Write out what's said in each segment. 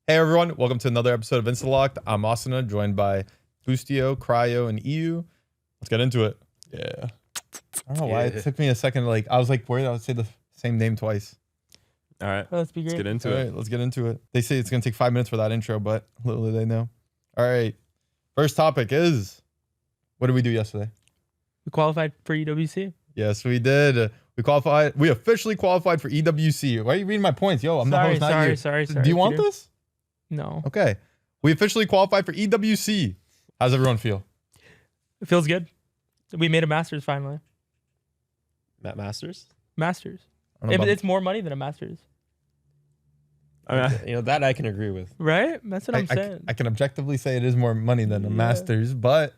Hey everyone, welcome to another episode of Instalocked. I'm Asuna, joined by Boostio, Cryo, and Eeiu. Let's get into it. Yeah. I don't know why it took me a second. Like I was like worried I would say the same name twice. All right, let's get into it. All right, let's get into it. They say it's gonna take 5 minutes for that intro, but little do they know. All right, first topic is, what did we do yesterday? We qualified for EWC. Yes, we did. We qualified. We officially qualified for EWC. Why are you reading my points? Yo, I'm the host, not you. Sorry. Do you want this? No. Okay. We officially qualified for EWC. How's everyone feel? It feels good. We made a Masters finally. Masters? Masters. It's more money than a Masters. You know, that I can agree with. Right? That's what I'm saying. I can objectively say it is more money than a Masters, but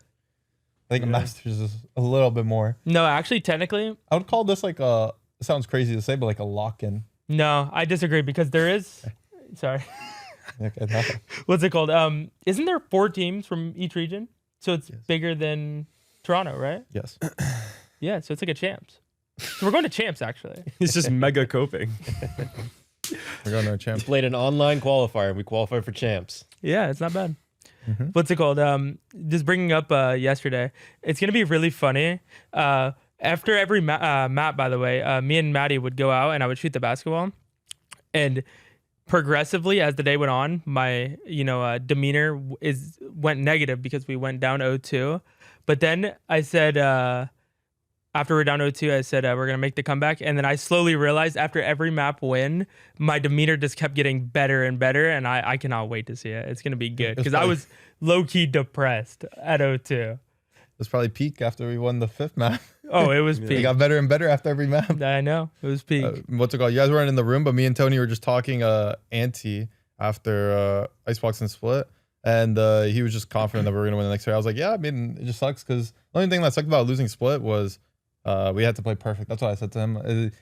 I think a Masters is a little bit more. No, actually, technically, I would call this like a, it sounds crazy to say, but like a lock-in. No, I disagree because there is, sorry. Okay, What's it called? Isn't there 4 teams from each region? So it's bigger than Toronto, right? Yes. Yeah, so it's like a champs. So we're going to champs, actually. It's just mega coping. We're going to a champs. We played an online qualifier and we qualified for champs. Yeah, it's not bad. What's it called? Just bringing up yesterday, it's gonna be really funny. After every map, by the way, me and Maddie would go out and I would shoot the basketball, and progressively as the day went on, my demeanor went negative because we went down 0-2. But then I said, after we're down 0-2, I said we're gonna make the comeback, and then I slowly realized after every map win, my demeanor just kept getting better and better, and I cannot wait to see it. It's gonna be good because I was low key depressed at 0-2. It was probably peak after we won the 5th map. Oh, it was peak. It got better and better after every map. I know, it was peak. What's it called? You guys weren't in the room, but me and Tony were just talking ante after Icebox and Split, and he was just confident that we were gonna win the next year. I was like, yeah, I mean, it just sucks because the only thing that sucked about losing Split was we had to play perfect. That's what I said to him. It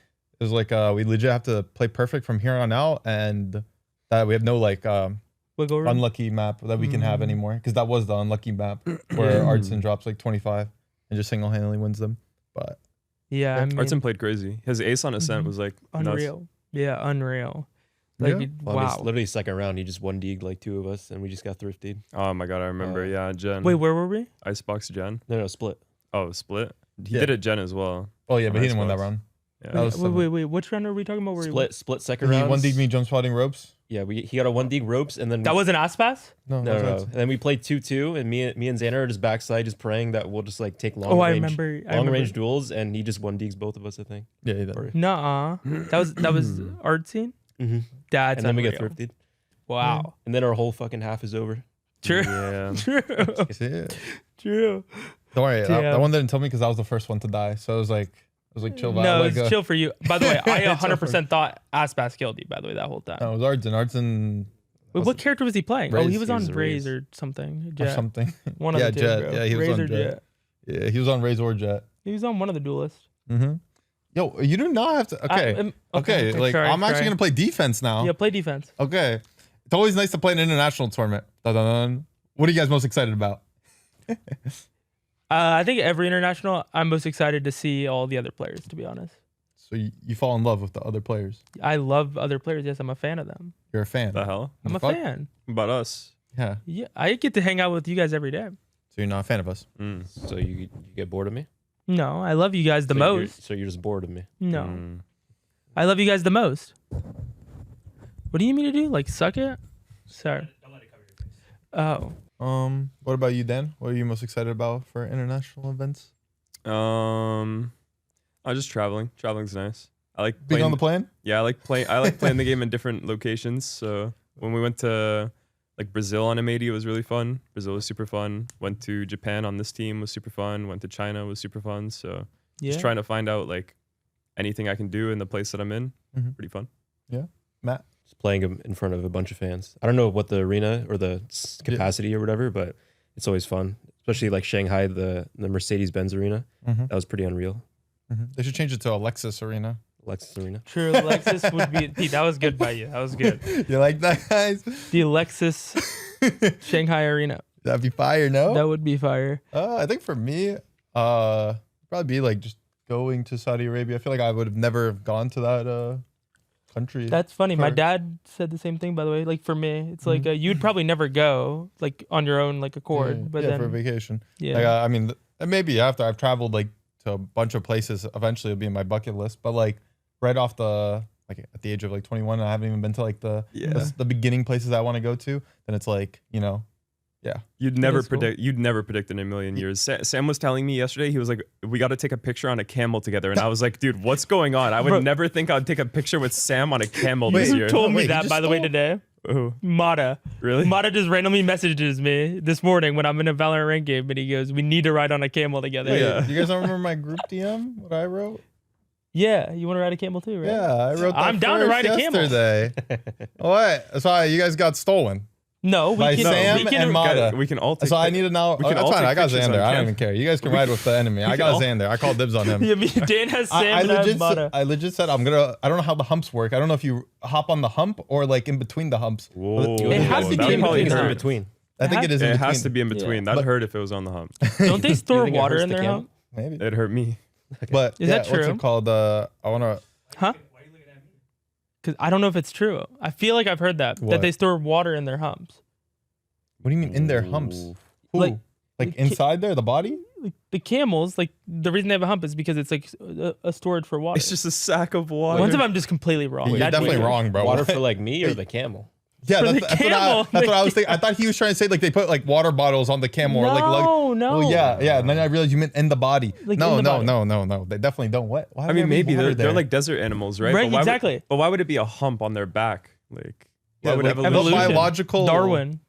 was like we legit have to play perfect from here on out, and that we have no like unlucky map that we can have anymore, because that was the unlucky map where Artson drops like 25 and just single-handedly wins them. But yeah, I mean, Artson played crazy. His ace on Ascent was like unreal. Nuts. Yeah, unreal. Like Well, literally second round, he just 1D'd like 2 of us, and we just got thrifted. Oh my god, I remember. Yeah, Gen. Wait, where were we? Icebox Gen. No, Split. Oh, Split. He did it Gen as well. oh yeah, but he didn't win that round. Yeah. Wait, which round are we talking about? Split second He round. 1D'd me jump spotting ropes. Yeah, he got a 1D ropes, and then That wasn't Aspas? No. No. And then we played 2-2, and me and Xander are just backside, just praying that we'll just like take long range duels, and he just 1Ds both of us, I think. Yeah, he did. Nuh-uh. That was art scene? Mm-hmm. That's and then unreal. we get thrifted. Wow. And then our whole fucking half is over. True. Yeah. True. True. Don't worry, that one didn't tell me because I was the first one to die. So it was like chill. No, like, it's chill for you. By the way, I 100% thought Aspas killed you, by the way, that whole time. No, it was Artson. Artson. Wait, what character was he playing? Raze. Oh, he was on He was Raze or something. Jet. Or something. One of Yeah, the two, Jet. bro. Yeah, he was Raze on or Jet. Yeah, he was on Raze or Jet. He was on one of the Duelists. Yo, you do not have to. Okay. Like, sorry, I'm actually gonna play defense now. Yeah, play defense. Okay. It's always nice to play an international tournament. Dun-dun-dun. What are you guys most excited about? I think every international, I'm most excited to see all the other players, to be honest. So you fall in love with the other players. I love other players. Yes, I'm a fan of them. You're a fan. The hell? I'm a fan. What about us? Yeah. Yeah, I get to hang out with you guys every day. So you're not a fan of us. So you get bored of me? No, I love you guys the most. So you're just bored of me? No. I love you guys the most. What do you mean to do? Like, suck it? Sorry. Don't let it cover your face. Oh. What about you, Dan? What are you most excited about for international events? I just traveling. Traveling's nice. I like being on the plane. Yeah, I like playing the game in different locations. So when we went to like Brazil on M80, it was really fun. Brazil was super fun. Went to Japan on this team, was super fun. Went to China, was super fun. So just trying to find out like anything I can do in the place that I'm in. Pretty fun. Yeah. Matt? Just playing in front of a bunch of fans. I don't know what the arena or the capacity or whatever, but it's always fun. Especially like Shanghai, the Mercedes-Benz arena. That was pretty unreal. They should change it to Alexis Arena. Alexis Arena. True, Alexis would be. Pete, that was good by you. That was good. You like that, guys? The Alexis Shanghai Arena. That'd be fire, no? That would be fire. I think for me, probably be like just going to Saudi Arabia. I feel like I would have never gone to that country. That's funny. My for- dad said the same thing, by the way. Like for me, it's like you'd probably never go like on your own, like accord. But then for vacation. yeah, Like, I mean, maybe after I've traveled like to a bunch of places, eventually it'll be in my bucket list. But like right off the like at the age of like 21, I haven't even been to like the beginning places I want to go to. Then it's like, you know, yeah. You'd never is cool. predict. You'd never predict in a million years. Sam was telling me yesterday. He was like, "We got to take a picture on a camel together," and I was like, "Dude, what's going on? I would Bro. never think I'd take a picture with Sam on a camel this Who year." told me Wait, he that, just by the way, stole- today? Who? Mata. Really? Mata just randomly messages me this morning when I'm in a Valorant rank game, and he goes, "We need to ride on a camel together." Wait, Yeah. you guys don't remember my group DM? What I wrote? Yeah, you want to ride a camel too, right? Yeah, I wrote that I'm down to first ride a camel. yesterday. What? Sorry, you guys got stolen. No, we By can. Sam we can and Mata. We can all take. So I need to know. we can That's all fine. take I got pictures on Xander. I don't cam. even care. You guys can ride with the enemy. I got all- Xander. I called dibs on him. Yeah, me and Dan has Sam I and I have legit, Mata. I legit said I don't know how the humps work. I don't know if you hop on the hump or like in between the humps. Whoa. It has to That be would in probably between. It's in hurt. between. I think it is in It between. has to be in between. Yeah. That'd hurt if it was on the hump. Don't they store think it water hurts in the their camel? hump? Maybe. It hurt me. But Is yeah, that what's true? it called? I want to. Huh? Because I don't know if it's true. I feel like I've heard that What? they store water in their humps. What do you mean in their humps? Ooh. Who? Like- Like inside there, the body? Like the camels, like the reason they have a hump is because it's like a storage for water. It's just a sack of water. Once if I'm just completely wrong. You're That's definitely weird. wrong, bro. Water What? for like me or the camel? Yeah, for that's, the that's, what I, camel. that's what I was thinking. I thought he was trying to say like they put like water bottles on the camel or like No. Well, yeah. And then I realized you meant in the body. Like no, in the no, body. no. They definitely don't. What? Why I would mean, there be maybe water they're there? like desert animals, right? Right, But why exactly. Would, but why would it be a hump on their back? Like, why Yeah, would like, evolution? Evolution. biological Darwin.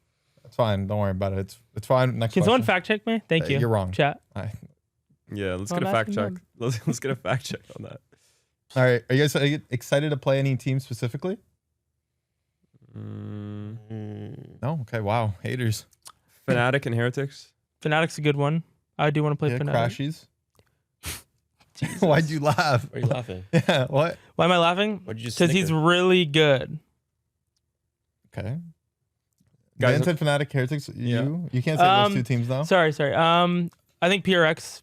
It's fine. Don't worry about it. It's fine. Next Can someone question. fact check me? Thank you. You're wrong. Chat. Yeah, let's I'm get a fact check. asking Let's get a fact check on that. All right. Are you guys excited to play any team specifically? No. Okay. Wow. Haters. Fnatic and Heretics. Fnatic's a good one. I do want to play Yeah, Fnatic. crashies. Why'd you laugh? Why are you laughing? Yeah. What? Why am I laughing? Why'd you just Because he's snicker? really good. Okay. Guys- Guys, said Fnatic Heretics. Yeah. You can't say those two teams now. Sorry. I think PRX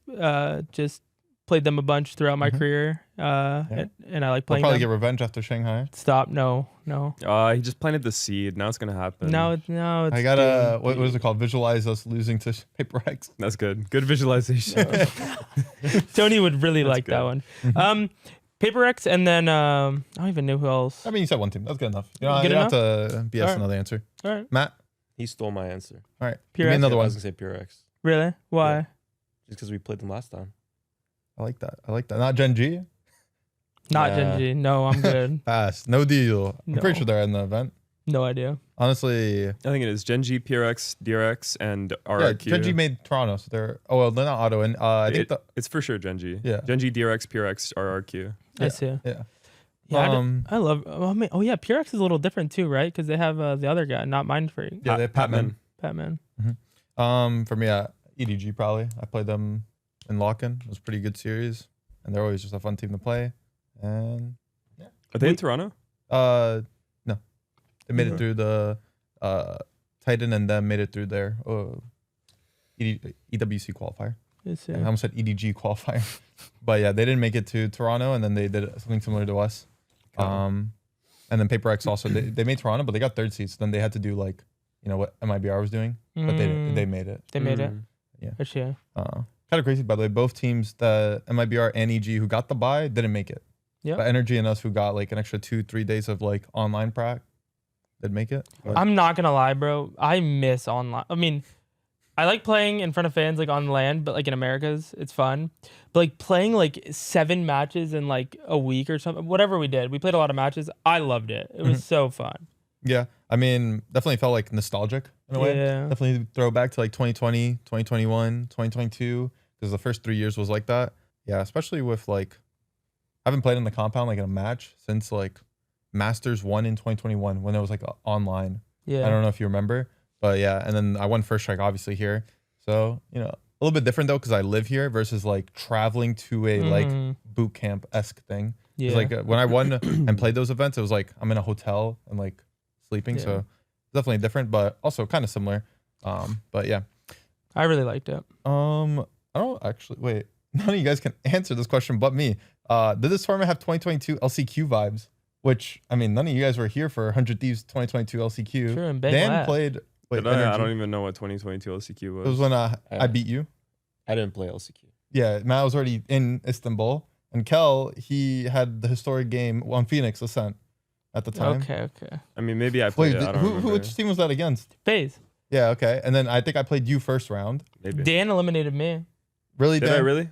just played them a bunch throughout my career. And I like We'll playing probably them. get revenge after Shanghai. Stop. No. He just planted the seed. Now it's gonna happen. No, it's I gotta what is it called? Visualize us losing to Paper X. That's good. Good visualization. Tony would really like that good. one. Paper X, and then I don't even know who else. I mean, you said one team. That's good enough. You Good don't enough? have to BS Alright. another answer. All right. Matt. He stole my answer. All right. Pure Give me X? another I one. was gonna say Pure X. Really? Why? Yeah. Just because we played them last time. I like that. Not Gen G. Not Yeah. Gen G. No, I'm good. Pass. No deal. I'm pretty No. sure they're in the event. No idea. Honestly, I think it is Gen G, PRX, DRX, and yeah, RRQ. Gen G made Toronto, so they're they're not auto. And I think It's for sure Gen G. Yeah. Gen G, DRX, PRX, RRQ. I see. yeah. Yeah, I love. Oh yeah, PRX is a little different too, right? Because they have the other guy, not Mind Freak. Yeah, they Patman. Batman. For me, EDG probably. I played them in Lock-In. It was a pretty good series, and they're always just a fun team to play. And Are they in Toronto? no, they made it through the Titan, and then made it through their EWC qualifier. Let's see. I almost said EDG qualifier, but yeah, they didn't make it to Toronto, and then they did something similar to us. And then Paper X also they made Toronto, but they got third seats. Then they had to do like what MIBR was doing, but they made it. They made it. Yeah. Actually, Kind of crazy, by the way. Both teams, the MIBR and EG, who got the bye, didn't make it. Yeah. But Energy and us, who got like an extra 2-3 days of like online prac, did make it. But I'm not gonna lie, bro. I miss online. I mean, I like playing in front of fans like on land, but like in Americas, it's fun. But like playing like 7 matches in like a week or something, whatever we did, we played a lot of matches. I loved it. It was so fun. yeah, I mean, definitely felt like nostalgic in a way. Yeah. Definitely throw back to like 2020, 2021, 2022, because the first 3 years was like that. Yeah, especially with like, I haven't played in the compound like in a match since like Masters 1 in 2021 when it was like online. Yeah. I don't know if you remember, but yeah. And then I won first strike obviously here. So, a little bit different though, because I live here versus like traveling to a like boot camp-esque thing. Yeah. It's like when I won and played those events, it was like I'm in a hotel and like sleeping. Yeah. So definitely different, but also kind of similar. But yeah. I really liked it. I don't actually, wait, none of you guys can answer this question but me. Did this tournament have 2022 LCQ vibes? which I mean, none of you guys were here for 100 Thieves 2022 LCQ. True, and Bang Dan left. played. Wait, Did I Energy. don't even know what 2022 LCQ was. It was when I beat you. I didn't play LCQ. Yeah, Matt was already in Istanbul, and Kel, he had the historic game on Phoenix Ascent at the time. Okay. I mean, maybe I Wait, played it. I don't remember. which team was that against? Phase. Yeah, okay. And then I think I played you first round. Maybe. Dan eliminated me. Really, Did Dan? I really?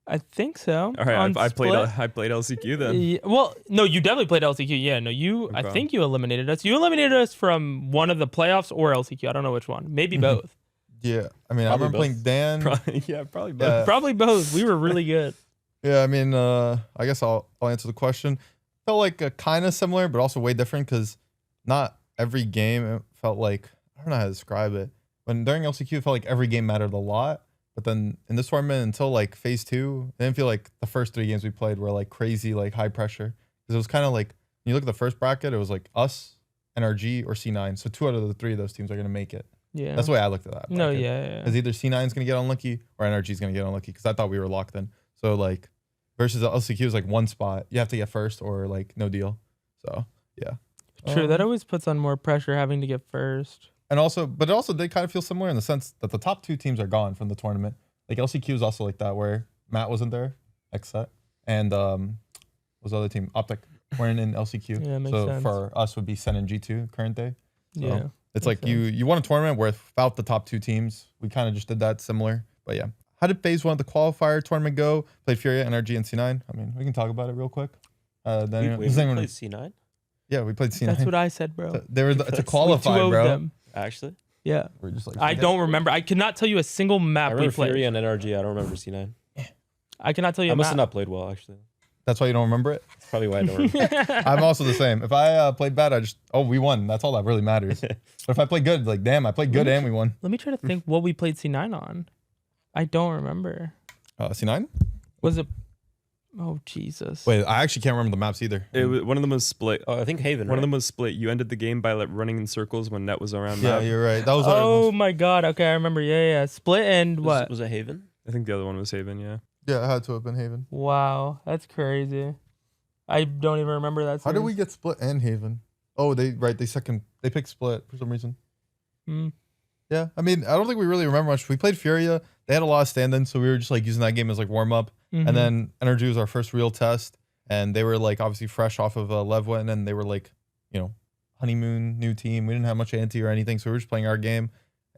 I think so. All right, On I played Split. LCQ then. Yeah, well, no, you definitely played LCQ. Yeah, no, you. I Okay. think you eliminated us. You eliminated us from one of the playoffs or LCQ. I don't know which one. Maybe both. Yeah, I mean, I Probably remember both. playing Dan. Probably both. Yeah. Probably both. We were really good. Yeah, I mean, I guess I'll answer the question. Felt like kind of similar, but also way different because not every game it felt like, I don't know how to describe it. When during LCQ, it felt like every game mattered a lot. But then in this tournament, until like phase 2, it didn't feel like the first 3 games we played were like crazy, like high pressure. Because it was kind of like, when you look at the first bracket, it was like us, NRG, or C9. So 2 out of the 3 of those teams are going to make it. Yeah. That's the way I looked at that. No, bracket. yeah. Because either C9 is going to get unlucky or NRG is going to get unlucky because I thought we were locked in. So like versus the LCQ is like one spot. You have to get first or like no deal. So yeah. True. That always puts on more pressure having to get first. And also, but it also did kind of feel similar in the sense that the top 2 teams are gone from the tournament. Like LCQ is also like that where Matt wasn't there, Xset, and what was the other team? Optic weren't in LCQ. Yeah, makes so sense. for us would be Sen and G2 current day. So Yeah. it's makes like you won a tournament without the top 2 teams. We kind of just did that similar. But yeah. How did phase 1 of the qualifier tournament go? Played Furia, NRG, and C9. I mean, we can talk about it real quick. Then We does anyone- played C9? yeah, we played C9. That's what I said, bro. They were to We qualify, 2-0'd bro. them. Actually? Yeah. We're just like I don't remember. I cannot tell you a single I map we remember played. Fury and NRG. I don't remember C9. I cannot tell you I a must map. have not played well, actually. That's why you don't remember it. That's probably why I don't remember. I'm also the same. If I played bad, I just we won. That's all that really matters. But if I play good, like damn, I played good and we won. Let me try to think what we played C9 on. I don't remember. C9? Was it? Oh Jesus! Wait, I actually can't remember the maps either. It was, one of them was split. Oh, I think Haven, One of right? them was split. You ended the game by like running in circles when net was around. Yeah, map. you're right. That was Oh my God! Okay, I remember. Yeah. Split and what? Was it Haven? I think the other one was Haven. Yeah. yeah, it had to have been Haven. Wow, that's crazy. I don't even remember that. How did series. we get Split and Haven? Oh, they picked Split for some reason. Hmm. Yeah, I mean, I don't think we really remember much. We played Furia. They had a lot of stand-ins, so we were just like using that game as like warm-up. Mhm. And then Energy was our first real test, and they were like obviously fresh off of Levwin, and they were like, honeymoon, new team. We didn't have much ante or anything, so we were just playing our game,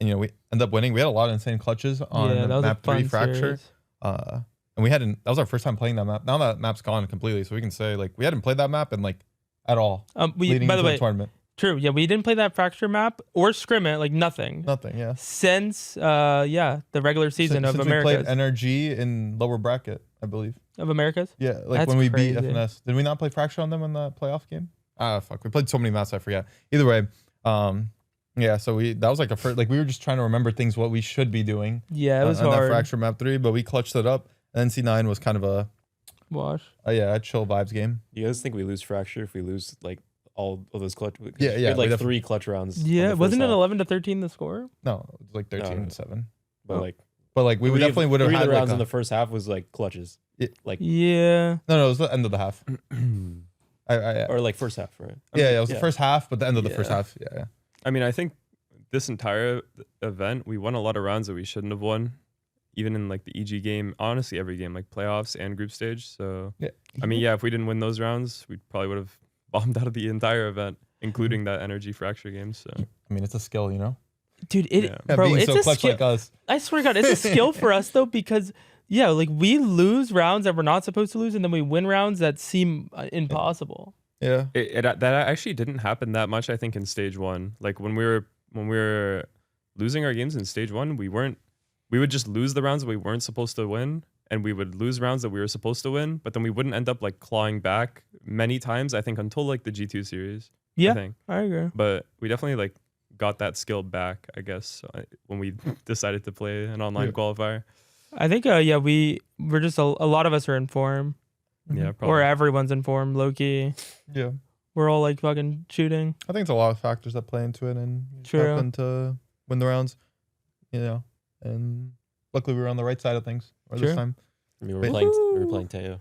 and we ended up winning. We had a lot of insane clutches on yeah, that was map a fun 3 Fracture, series. and we hadn't. That was our first time playing that map. Now that map's gone completely, so we can say like we hadn't played that map in like at all. We leading by the into way, tournament, true. Yeah, we didn't play that Fracture map or Scrim it, like nothing nothing. Yeah, since the regular season of Since we played Americas. NRG in lower bracket, I believe. Of Americas. Yeah, like That's when we beat crazy. FNS. Did we not play Fracture on them in the playoff game? Ah, fuck. We played so many maps, I forget. Either way, yeah, so that was like a first, like we were just trying to remember things, what we should be doing Yeah, it was on that hard. Fracture map 3, but we clutched it up. And C9 was kind of a chill vibes game. Do you guys think we lose Fracture if we lose like all of those clutch? Yeah, We yeah, had we like definitely- 3 clutch rounds. Yeah, on the wasn't first it half. 11-13 the score? No, it was like 13 No. and 7. But like, But like we would definitely would have three of had the like rounds a, in the first half was like clutches. Yeah. Like Yeah. no, it was the end of the half. or like first half, right? Yeah, it was yeah. the first half, but the end of the first Yeah. half. Yeah. I mean, I think this entire event, we won a lot of rounds that we shouldn't have won, even in like the EG game. Honestly, every game, like playoffs and group stage. So, Yeah. I mean, yeah, if we didn't win those rounds, we probably would have bombed out of the entire event, including that energy Fracture game. So, I mean, it's a skill, Dude, Yeah. bro, being it's so a clutch skill. like us. I swear to God, it's a skill for us though, because like we lose rounds that we're not supposed to lose, and then we win rounds that seem impossible. Yeah, that actually didn't happen that much. I think in stage 1, like when we were losing our games in stage 1, we would just lose the rounds that we weren't supposed to win, and we would lose rounds that we were supposed to win, but then we wouldn't end up like clawing back many times. I think until like the G2 series. Yeah, I think. I agree. But we definitely like got that skill back, I guess, when we decided to play an online qualifier. I think we're just a lot of us are in form, Yeah, probably. or everyone's in form. Low key, Yeah. we're all like fucking shooting. I think it's a lot of factors that play into it and True. happen to win the rounds, and luckily we were on the right side of things True. this time. I mean, we Wait. were playing Teo.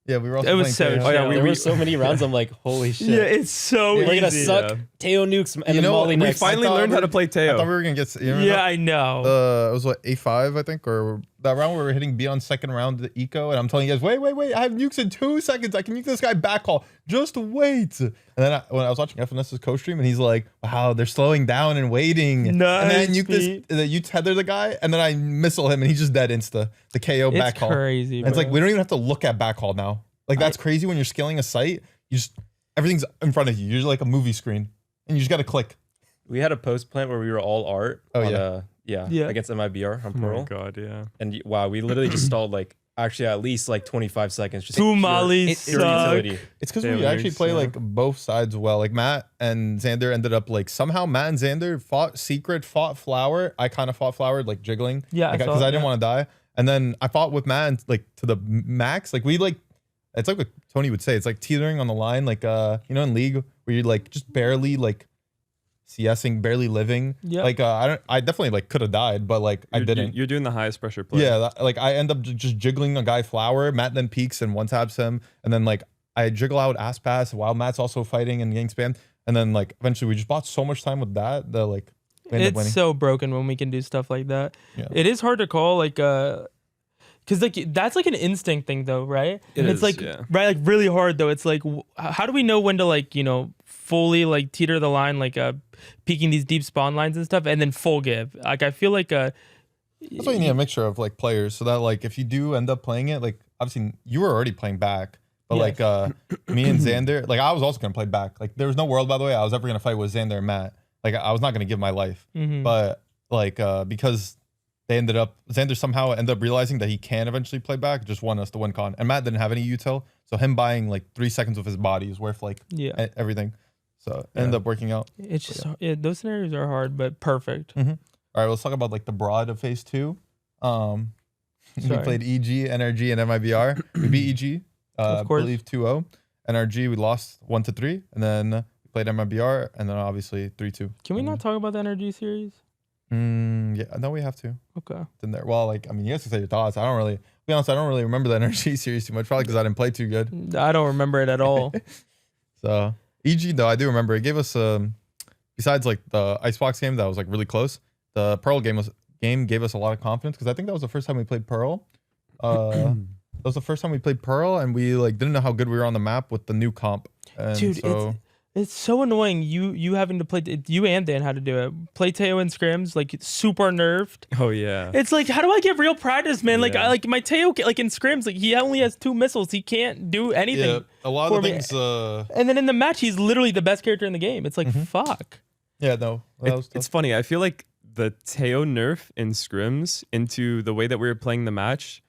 Yeah, we were also It was playing so Teo. Oh, yeah, chill. we- There were so many rounds. I'm like, holy shit. Yeah, it's so We're gonna easy. suck Yeah. Teo nukes and You then know, Molly we next. finally I thought learned how to play I Teo. thought we were gonna get. You remember Yeah, that? I know. It was what A5, I think, or that round where we were hitting B on second round the eco, and I'm telling you guys, wait, I have nukes in 2 seconds. I can nuke this guy back call. Just wait. And then when I was watching FNS's co-stream, and he's like, wow, they're slowing down and waiting. And then I Nice, nuke Pete. you tether the guy, and then I missile him, and he's just dead insta. The KO It's back call. crazy. And it's like bro. we don't even have to look at back call now. Like that's crazy when you're scaling a site. You just everything's in front of you. You're like a movie screen, and you just got to click. We had a post plant where we were all art. Oh, on, yeah. Yeah. against MIBR on Oh my Pearl. god, yeah. And wow, we literally just stalled like actually at least like 25 seconds. Just Two pure- mollies pure suck. utility. It's because Yeah, we we actually nukes, play yeah. like both sides well. Like Matt and Xander ended up like somehow Matt and Xander fought secret, fought flower. I kind of fought flower like jiggling. Yeah, I because saw I it, didn't yeah. want to die. And then I fought with Matt and, like to the max. Like we like it's like what Tony would say. It's like teetering on the line. Like you know in League where you're like just barely like CSing, barely living. Yeah. Like I definitely like could have died, but like I didn't. You're doing the highest pressure play. Yeah, like I end up just jiggling a guy flower. Matt then peeks and one taps him, and then like I jiggle out ass pass while Matt's also fighting and getting spammed. And then like eventually we just bought so much time with that like we ended up It's winning. so broken when we can do stuff like that. Yeah. It is hard to call like because like that's like an instinct thing though, right? It And is, it's like yeah. right, like really hard though. It's like how do we know when to like fully like teeter the line, like peeking these deep spawn lines and stuff, and then full give. Like I feel like That's why you need a mixture of like players, so that like if you do end up playing it, like obviously you were already playing back, but Yes. like me and Xander, like I was also gonna play back. Like there was no world, by the way, I was ever gonna fight with Xander and Matt. Like I was not gonna give my life, but like because Xander somehow ended up realizing that he can eventually play back, just won us the win con, and Matt didn't have any util, so him buying like 3 seconds of his body is worth like everything. So it ended up working out. it's just those scenarios are hard but perfect. All right, let's talk about like the broad of phase 2. We Sorry. played EG, NRG, and MIBR. We beat EG, Of I course. believe 2-0. NRG we lost 1-3, and then we played MIBR, and then obviously 3-2. Can we not talk about the energy series? Yeah, no, we have to. Okay. It's in there. Well, like I mean, you guys can say your thoughts. To be honest, I don't really remember the NRG series too much, probably because I didn't play too good. I don't remember it at all. So EG though, I do remember. It gave us besides like the Icebox game that was like really close. The Pearl game gave us a lot of confidence because I think that was the first time we played Pearl. That was the first time we played Pearl, and we like didn't know how good we were on the map with the new comp. And Dude, so it's so annoying. You having to play you and Dan had to do it. Play Teo in scrims like super nerfed. Oh yeah. It's like how do I get real practice, man? Like Yeah. I like my Teo like in scrims like he only has 2 missiles. He can't do anything. yeah, a lot for of the me. things. And then in the match he's literally the best character in the game. It's like fuck. Yeah, no, that was It's tough. funny. I feel like the Teo nerf in scrims into the way that we were playing the match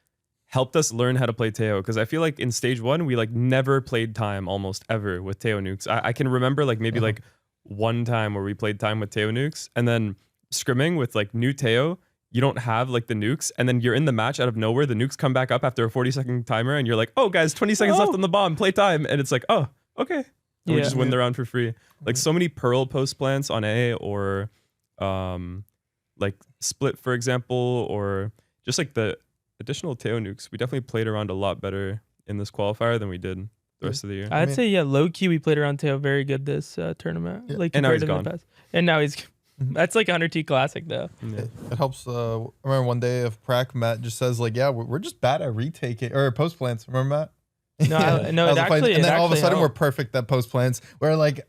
helped us learn how to play Teo, because I feel like in stage 1 we like never played time almost ever with Teo nukes. I can remember like maybe like one time where we played time with Teo nukes, and then scrimming with like new Teo, you don't have like the nukes, and then you're in the match out of nowhere, the nukes come back up after a 40-second timer, and you're like, oh guys, 20 seconds left on the bomb, play time, and it's like, oh okay. And we Yeah. just win the round for free. Like so many Pearl post plants on A, or like Split, for example, or just like the additional Teo nukes. We definitely played around a lot better in this qualifier than we did the rest of the year. I'd mean- say yeah, low key we played around Teo very good this tournament. Yeah. Like And now compared he's to the gone. past. And now he's that's like a 100T classic though. Yeah. It helps. I remember one day of prac, Matt just says like, "Yeah, we're just bad at retaking or post plants." Remember Matt? No, That was a fight. it and then all of a actually sudden we're helped. perfect at post plants. We're like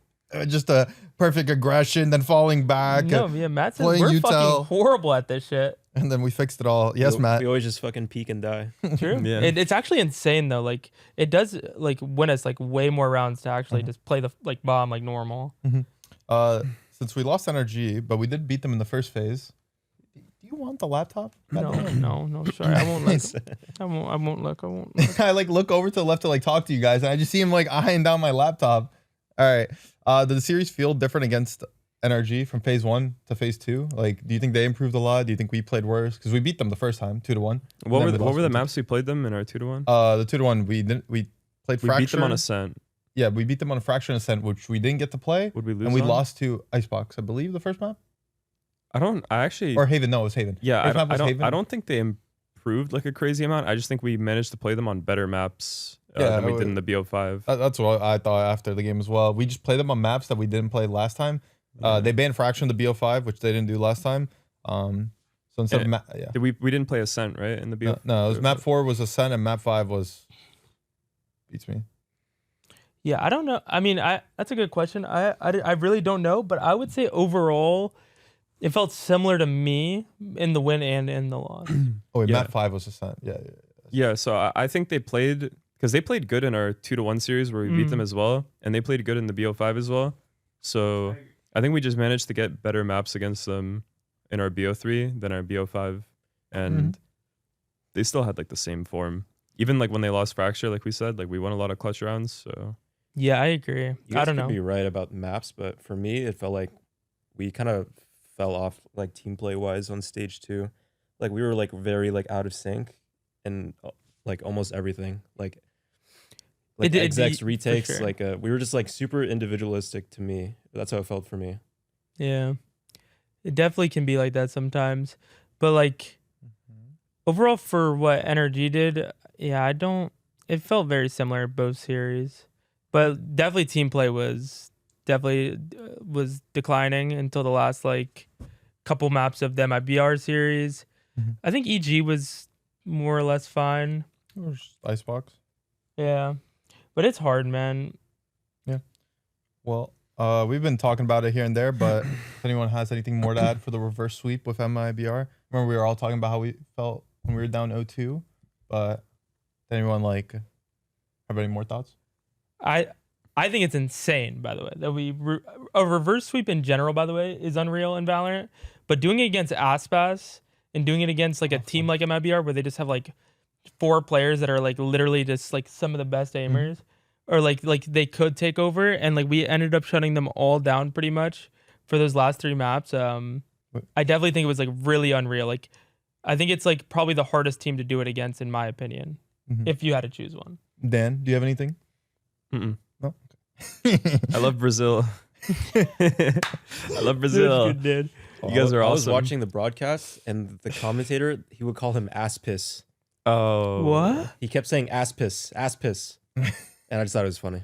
just a perfect aggression, then falling back, No, yeah, Matt says playing we're util. fucking horrible at this shit. and then we fixed it all. Yes, we, Matt. We always just fucking peek and die. True. Yeah. It's actually insane though. Like it does like win us like way more rounds to actually just play the like bomb like normal. Since we lost energy, but we did beat them in the first phase. Do you want the laptop? No, sorry. I won't look. I won't look. I like look over to the left to like talk to you guys, and I just see him like eyeing down my laptop. All right. Did the series feel different against NRG from phase 1 to phase 2? Like, do you think they improved a lot? Do you think we played worse? Because we beat them the first time, 2-1. What were Then we the, what lost were the 1-2. maps we played them in our 2-1? The 2-1 we played We Fracture. beat them on Ascent. Yeah, we beat them on a Fracture and Ascent, which we didn't get to play, Would we lose? and we on? lost to Icebox, I believe, the first map, I actually. or Haven. No, it was Haven. Yeah, First map was Haven. I don't think they improved like a crazy amount. I just think we managed to play them on better maps than we did in the BO5. That's what I thought after the game as well. We just played them on maps that we didn't play last time. They banned Fraction in the BO5, which they didn't do last time. So instead of we didn't play Ascent, right? In the BO5? No, it was map 4 was Ascent and map 5 was beats me. Yeah, I don't know. I mean, that's a good question. I really don't know, but I would say overall, it felt similar to me in the win and in the loss. Oh, wait, map 5 was Ascent. Yeah, so I think they played, because they played good in our 2-1 series where we beat them as well, and they played good in the BO5 as well. So I think we just managed to get better maps against them in our BO3 than our BO5, and they still had like the same form. Even like when they lost Fracture, like we said, like we won a lot of clutch rounds. So yeah, I agree. I don't know. You could be right about maps, but for me, it felt like we kind of fell off like team play wise on stage 2. Like we were like very like out of sync and like almost everything. Like execs, retakes, sure. like we were just like super individualistic to me. That's how it felt for me. Yeah, it definitely can be like that sometimes. But like overall, for what NRG did, yeah, it felt very similar both series, but definitely team play was declining until the last like couple maps of the MIBR series. I think EG was more or less fine. Or Icebox. Yeah, but it's hard, man. Yeah. Well, we've been talking about it here and there, but if anyone has anything more to add for the reverse sweep with MIBR, remember we were all talking about how we felt when we were down 0-2, but did anyone like have any more thoughts? I think it's insane, by the way, that a reverse sweep in general, by the way, is unreal in Valorant. But doing it against Aspas and doing it against like a team like MIBR where they just have like 4 players that are like literally just like some of the best aimers, or like they could take over, and like we ended up shutting them all down pretty much for those last 3 maps. I definitely think it was like really unreal. Like I think it's like probably the hardest team to do it against, in my opinion, if you had to choose one. Dan, do you have anything? No. Okay. I love Brazil. I love Brazil. That's good, dude. You guys are awesome. I was watching the broadcast, and the commentator, he would call him ass piss. Oh. What? He kept saying ass piss, and I just thought it was funny.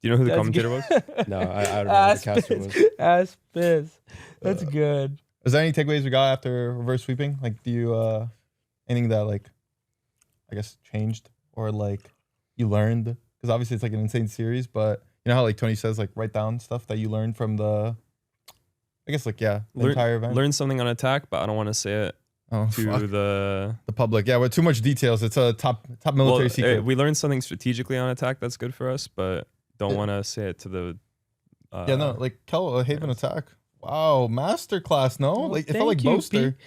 Do you know who the That's commentator was? No, I don't know who the caster was. Ass piss. That's good. Is there any takeaways we got after reverse sweeping? Like, do you anything that like I guess changed or like you learned? Because obviously it's like an insane series, but you know how like Tony says like write down stuff that you learned from the, I guess like the entire event. Learn something on attack, but I don't want to say it to the public. Yeah, with too much details. It's a top military secret. We learned something strategically on attack that's good for us, but don't want to say it to the. Like Haven attack. Wow, masterclass. No, like it felt like Boaster.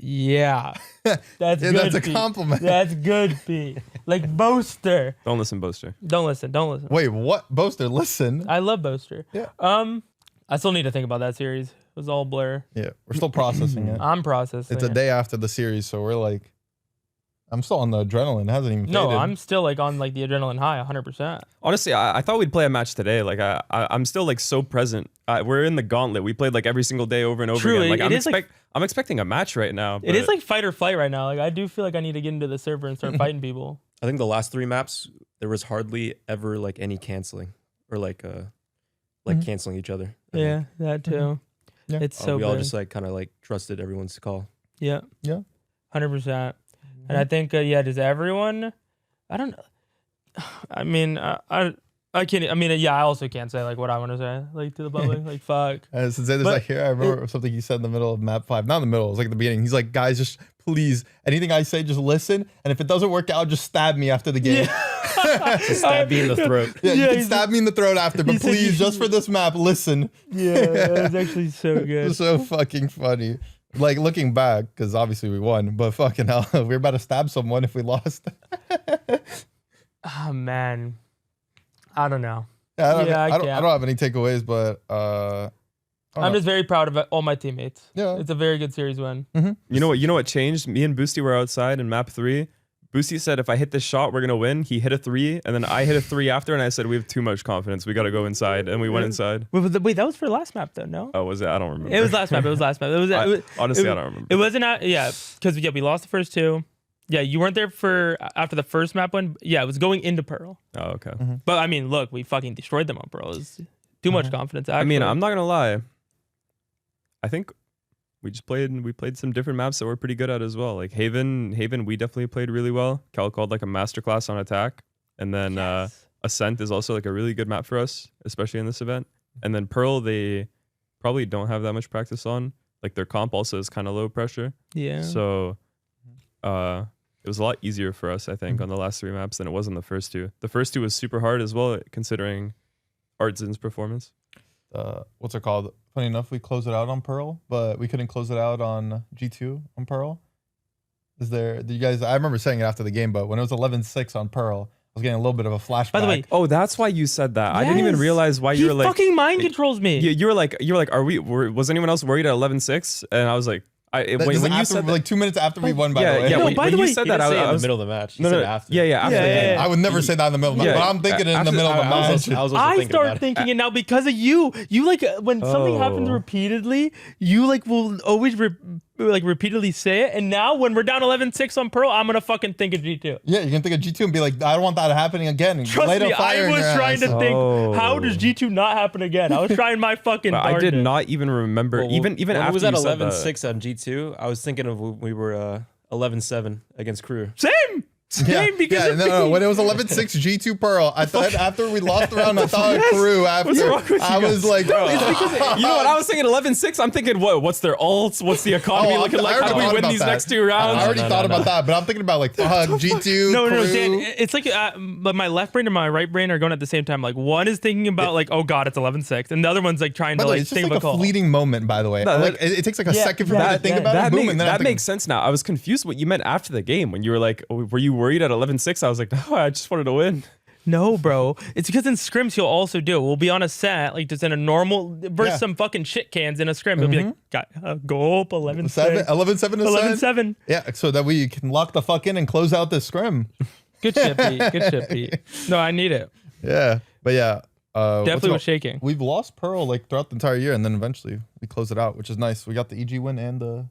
Yeah, that's good. That's a Pete. compliment. That's good, Pete. Like Boaster. Don't listen, Boaster. Don't listen. Wait, what? Boaster, listen. I love Boaster. Yeah. I still need to think about that series. It was all blur. Yeah, we're still processing it. I'm processing. It's a day after the series, so we're like, I'm still on the adrenaline. It hasn't even faded. No, I'm still like on like the adrenaline high, 100%. Honestly, I thought we'd play a match today. Like I'm still like so present. We're in the gauntlet. We played like every single day over and over True, again. Like I'm expecting a match right now. It is like fight or flight right now. Like I do feel like I need to get into the server and start fighting people. I think the last 3 maps, there was hardly ever like any canceling or like canceling each other. Yeah, that too. Yeah. It's so we all big. just like kind of like trusted everyone's call. Yeah. 100%. And I think, does everyone? I don't know. I mean, I can't. I mean, I also can't say like what I want to say like to the public. Like fuck. Since there's like here, I remember something he said in the middle of map 5. Not in the middle. It was like at the beginning. He's like, guys, just please, anything I say, just listen. And if it doesn't work out, just stab me after the game. Just stab me in the throat. Yeah, you can stab me in the throat after, but please, just for this map, listen. Yeah, that was actually so good. It's so fucking funny. Like looking back, because obviously we won, but fucking hell, we're about to stab someone if we lost. Oh man, I don't know. I don't have any takeaways, but I'm just very proud of all my teammates. Yeah, it's a very good series win. Mm-hmm. You know what changed? Me and Boosty were outside in map 3. Boosty said, if I hit this shot, we're gonna win. He hit a 3, and then I hit a 3 after, and I said, we have too much confidence. We gotta go inside, and we went inside. Wait, that was for last map though, no? Oh, was it? I don't remember. It was last map. It was last map. Honestly, I don't remember. It wasn't. Because we lost the first 2. Yeah, you weren't there for after the first map one. Yeah, it was going into Pearl. Oh, okay. But I mean, look, we fucking destroyed them on Pearl. It's too much confidence. Actually. I mean, I'm not gonna lie. I think we played some different maps that we're pretty good at as well. Like Haven, we definitely played really well. Cal called like a masterclass on attack, and then Ascent is also like a really good map for us, especially in this event. And then Pearl, they probably don't have that much practice on. Like their comp also is kind of low pressure. Yeah. So, it was a lot easier for us, I think, on the last 3 maps than it was on the first 2. The first 2 was super hard as well, considering Artzin's performance. What's it called? Funny enough, we closed it out on Pearl, but we couldn't close it out on G2 on Pearl. Did you guys, I remember saying it after the game, but when it was 11-6 on Pearl, I was getting a little bit of a flashback. By the way, oh, that's why you said that. I didn't even realize why you were like, he fucking mind controls me. You were like, was anyone else worried at 11-6? And I was like, when you said like 2 minutes after we won, by the way. Yeah, no, by the way, you said that, I was in the middle of the match. No, after. after the game. I would never say that in the middle of the match, but I'm thinking in the middle of the match. I start thinking it now because of you. You like when something happens repeatedly, you like will always repeatedly say it. And now when we're down 11-6 on Pearl, I'm gonna fucking think of G2. Yeah, you can think of G2 and be like, I don't want that happening again. Trust me, I was trying to think, how does G2 not happen again? I was trying my fucking I did not even remember. Even when after it was at you said 11-6 on G2, I was thinking of when we were 11-7 against Cryo. Same. Because no, when it was 11-6 G2 Pearl, I thought after we lost the round, I thought it grew after. What's wrong with I you was guys? like, Bro, it's because, you know what? I was thinking 11-6. I'm thinking, what's their ults? What's the economy looking like? How do we win these next 2 rounds? I already thought about that, but I'm thinking about like G2. No, Crew. Dan, it's like but my left brain and my right brain are going at the same time. Like one is thinking about like, oh god, it's 11-6, and the other one's like trying to like it's think just of like a call. fleeting moment, by the way. No, like it takes like a second for me to think about it. Boom, and then that makes sense now. I was confused what you meant after the game when you were like, were you worried at 11-6? I was like, no, I just wanted to win. No, bro. It's because in scrims he'll also do. We'll be on a set, like just in a normal versus some fucking shit cans in a scrim. He'll be like, go up 11-7. 11-7. Yeah, so that we can lock the fuck in and close out the scrim. Good shit, Pete. Good shit, Pete. No, I need it. Yeah, but yeah. Definitely was shaking. We've lost Pearl like throughout the entire year, and then eventually we closed it out, which is nice. We got the EG win and the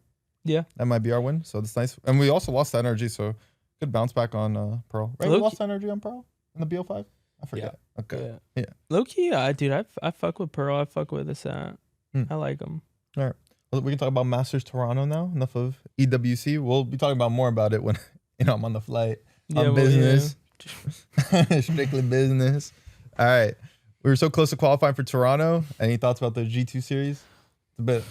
MIBR win, so that's nice. And we also lost the energy, so good bounce back on Pearl. Right, we lost energy on Pearl in the BO5. I forget. Yeah. Okay. Yeah. Low key, dude, I fuck with Pearl. I fuck with this. I like them. All right. Well, we can talk about Masters Toronto now. Enough of EWC. We'll be talking about more about it when I'm on the flight. On business. Strictly business. All right. We were so close to qualifying for Toronto. Any thoughts about the G2 series? It's a bit.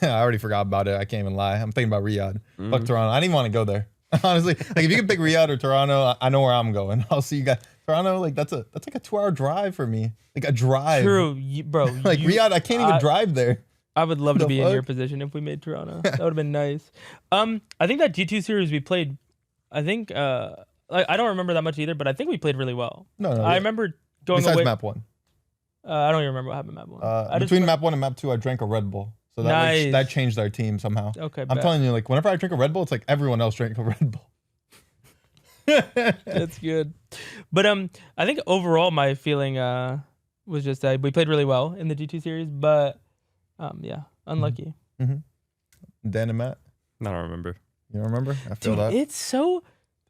I already forgot about it. I can't even lie. I'm thinking about Riyadh. Fuck Toronto. I didn't even want to go there. Honestly, like if you can pick Riyadh or Toronto, I know where I'm going. I'll see you guys. Toronto, like that's like a 2-hour drive for me. Like a drive. True, bro. Like Riyadh, I can't even drive there. I would love to be in your position if we made Toronto. That would have been nice. I think that G2 series we played, I think like I don't remember that much either, but I think we played really well. No, I remember going besides away. map 1. I don't even remember what happened map 1. Between map 1 and map 2, I drank a Red Bull. So that changed our team somehow. Okay. I'm telling you, like whenever I drink a Red Bull, it's like everyone else drank a Red Bull. That's good. But I think overall my feeling was just that we played really well in the G2 series, but unlucky. Dan and Matt? I don't remember. You don't remember? I feel that. It's so.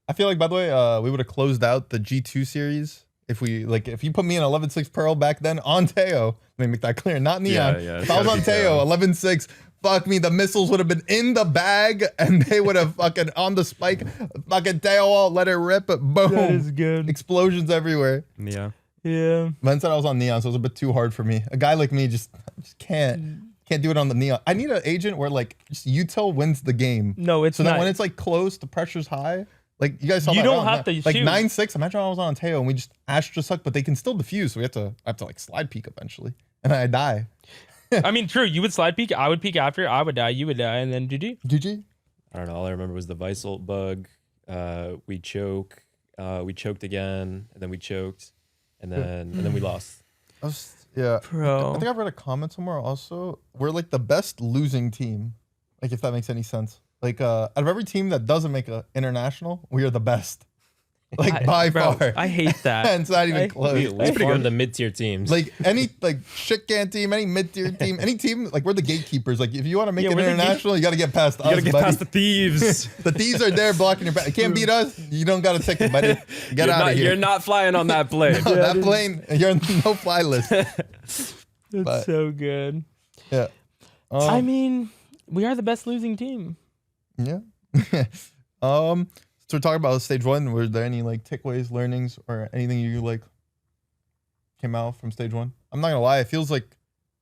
I feel like, by the way, we would have closed out the G2 series if you put me in 11-6 Pearl back then on Teo. Let me make that clear. Not Neon. If I was on Teo, 11-6. Fuck me, the missiles would have been in the bag and they would have fucking on the spike, fucking tail all, let it rip, boom. That is good. Explosions everywhere. Yeah. Yeah. Ben said I was on Neon, so it was a bit too hard for me. A guy like me just can't do it on the Neon. I need an agent where like just util wins the game. No, it's so not. that when it's like close, the pressure's high. Like you guys saw you that don't round, have to like shoot. 9-6. Imagine I was on Teo and we just Astra suck, but they can still defuse. So I have to like slide peek eventually, and I die. I mean, true. You would slide peek. I would peek after. I would die. You would die, and then GG. GG. I don't know. All I remember was the Visalt bug. We choke. We choked again, and then we choked, and then we lost. Yeah, Bro. I think I've read a comment somewhere also. We're like the best losing team, like if that makes any sense. Like out of every team that doesn't make an international, we are the best. Like by Bro, far. I hate that. And it's not even close. We farm the mid-tier teams. Like any like shit can team, any mid-tier team, any team, like we're the gatekeepers. Like if you want to make it we're the international, you got to get past us, You gotta get buddy. past the thieves. The thieves are there blocking your back. You can't beat us. You don't got a ticket, buddy. Get out of here. You're not flying on that plane. No, that plane, you're on the no-fly list. That's but- so good. Yeah. I mean, we are the best losing team. Yeah. So we're talking about stage one. Were there any like takeaways, learnings, or anything you like came out from stage one? I'm not gonna lie, it feels like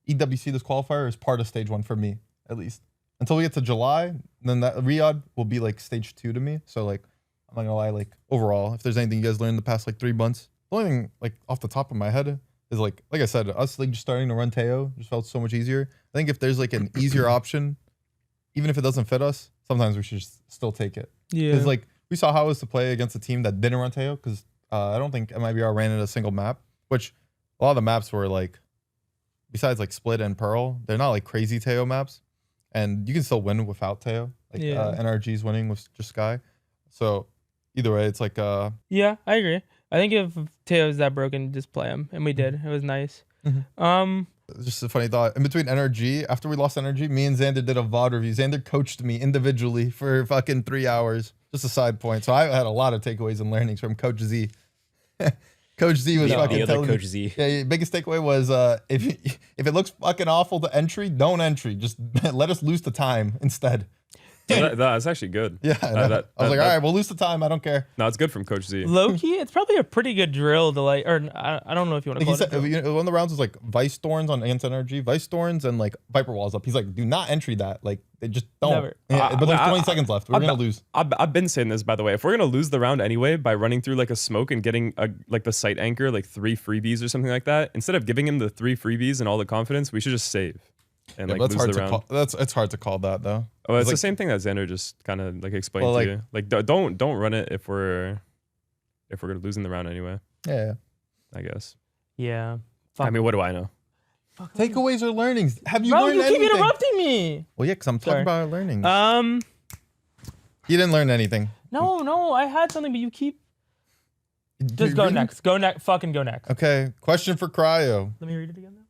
EWC, this qualifier, is part of stage one for me, at least. Until we get to July, then that Riyadh will be like stage 2 to me. So like, I'm not gonna lie, like overall, if there's anything you guys learned in the past like 3 months, the only thing like off the top of my head is like I said, us like just starting to run Teo just felt so much easier. I think if there's like an easier option, even if it doesn't fit us, sometimes we should just still take it. Yeah. Because like we saw how it was to play against a team that didn't run Teo, because I don't think MIBR ran in a single map, which a lot of the maps were like, besides like Split and Pearl, they're not like crazy Teo maps, and you can still win without Teo. Like NRG's winning with just Sky. So either way, it's like yeah, I agree. I think if Teo's that broken, just play him, and we did. It was nice. just a funny thought. In between NRG, after we lost NRG, me and Xander did a VOD review. Xander coached me individually for fucking 3 hours. Just a side point. So I had a lot of takeaways and learnings from Coach Z. Coach Z was fucking telling Coach me. Z. Yeah, biggest takeaway was if it looks fucking awful to entry, don't entry. Just let us lose the time instead. That's actually good. Yeah, I was like, all right, we'll lose the time. I don't care. No, it's good from Coach Z. Low key, it's probably a pretty good drill to like, or I don't know if you want to call He it. said, you know, one of the rounds was like Vice Thorns on Ants Energy, Vice Thorns and like Viper Walls up. He's like, do not entry that. Like, they just don't. Never. Yeah, but there's 20 seconds left. We're gonna lose. I've been saying this, by the way. If we're gonna lose the round anyway by running through like a smoke and getting like the site anchor, like 3 freebies or something like that, instead of giving him the 3 freebies and all the confidence, we should just save and like lose the round. It's hard to call that though. Oh, it's like, the same thing that Xander just kind of like explained Well, to you. Like, don't run it if we're gonna losing the round anyway. Yeah. I guess. Yeah. I mean, what do I know? Takeaways or learnings? Have you Bro, learned you keep anything? interrupting me. Well, yeah, because I'm talking about our learnings. You didn't learn anything. No, I had something, but you keep. Did Just you go read? next. Go next. Fucking go next. Okay. Question for Cryo. Let me read it again now.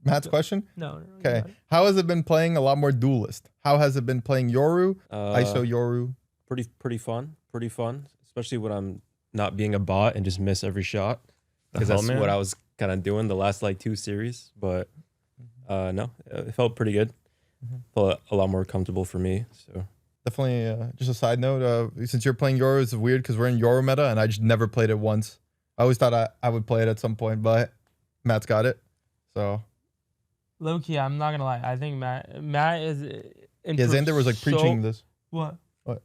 Matt's question? No. Okay. How has it been playing a lot more Duelist? How has it been playing Yoru? ISO Yoru? Pretty fun, especially when I'm not being a bot and just miss every shot, because that's what I was kind of doing the last like 2 series. But no, it felt pretty good. Felt a lot more comfortable for me. So Definitely, just a side note, since you're playing Yoru, it's weird because we're in Yoru meta and I just never played it once. I always thought I would play it at some point, but Matt's got it. So Low key, I'm not gonna lie. I think Matt is. yeah, Xander was like preaching this. What?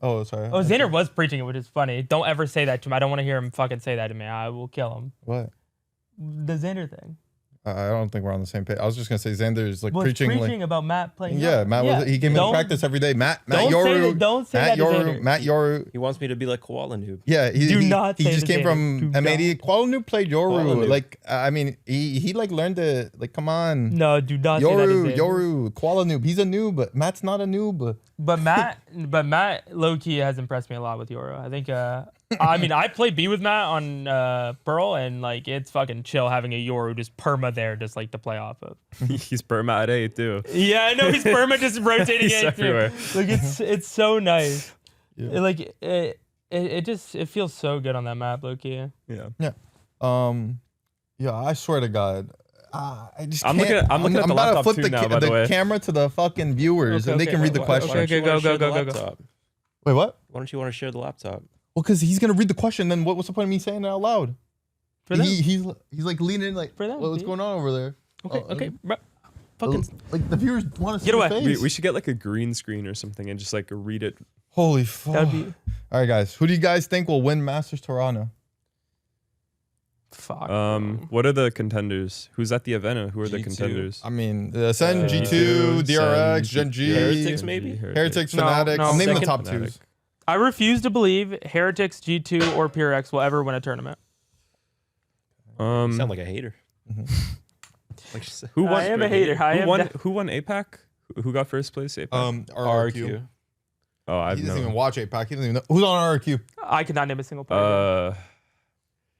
Oh, sorry. Oh, Xander was preaching it, which is funny. Don't ever say that to him. I don't want to hear him fucking say that to me. I will kill him. What? The Xander thing. I don't think we're on the same page. I was just gonna say Xander is like Was preaching like. about Matt playing. Yeah, Matt was. He came into practice every day. Matt Yoru. Don't say Matt that to Yoru. Xander. Matt Yoru. he wants me to be like Koala Noob. Yeah, he say just the came Xander. from Do M80. Kuala Noob played Yoru. Kuala Noob. Like, I mean, he like learned to like. Come on. No, do not say that to Xander. Yoru, Kuala Noob. He's a noob, but Matt's not a noob. But Matt low key has impressed me a lot with Yoru. I think. I mean, I played B with Matt on Pearl, and like it's fucking chill having a Yoru just perma there, just like to play off of. He's perma at A too. Yeah, I know he's perma just rotating He's it everywhere. too. Like it's so nice. Yeah. Like it feels so good on that map, low key. Yeah. Yeah, I swear to God. I just I'm can't. looking at the about to laptop flip too the, now, by the way. camera to the fucking viewers and they can read the question. Okay, go. Wait, what? Why don't you want to share the laptop? Well, because he's gonna read the question. Then what's the point of me saying it out loud? For them. He's like leaning in like, For them, what's dude. going on over there? Okay, bro. Fucking Like the viewers want to see Get your away. face. We should get like a green screen or something and just like read it. Holy fuck! that'd be All right, guys. Who do you guys think will win Masters Toronto? fuck. What are the contenders? Who's at the event? Or who are the G2. contenders? I mean, Sen, G2, Sen, DRX, Gen G, Heretics, maybe? Heretics, No, Fanatics. no, I'm naming the second- top Fnatic. twos. I refuse to believe Heretics, G2, or PureX will ever win a tournament. You sound like a hater. Like, Who won? I am a hater. Who won APAC? Who got first place APAC? RRQ. Oh, I He doesn't even watch APAC. He doesn't even know who's on RQ. I cannot name a single player.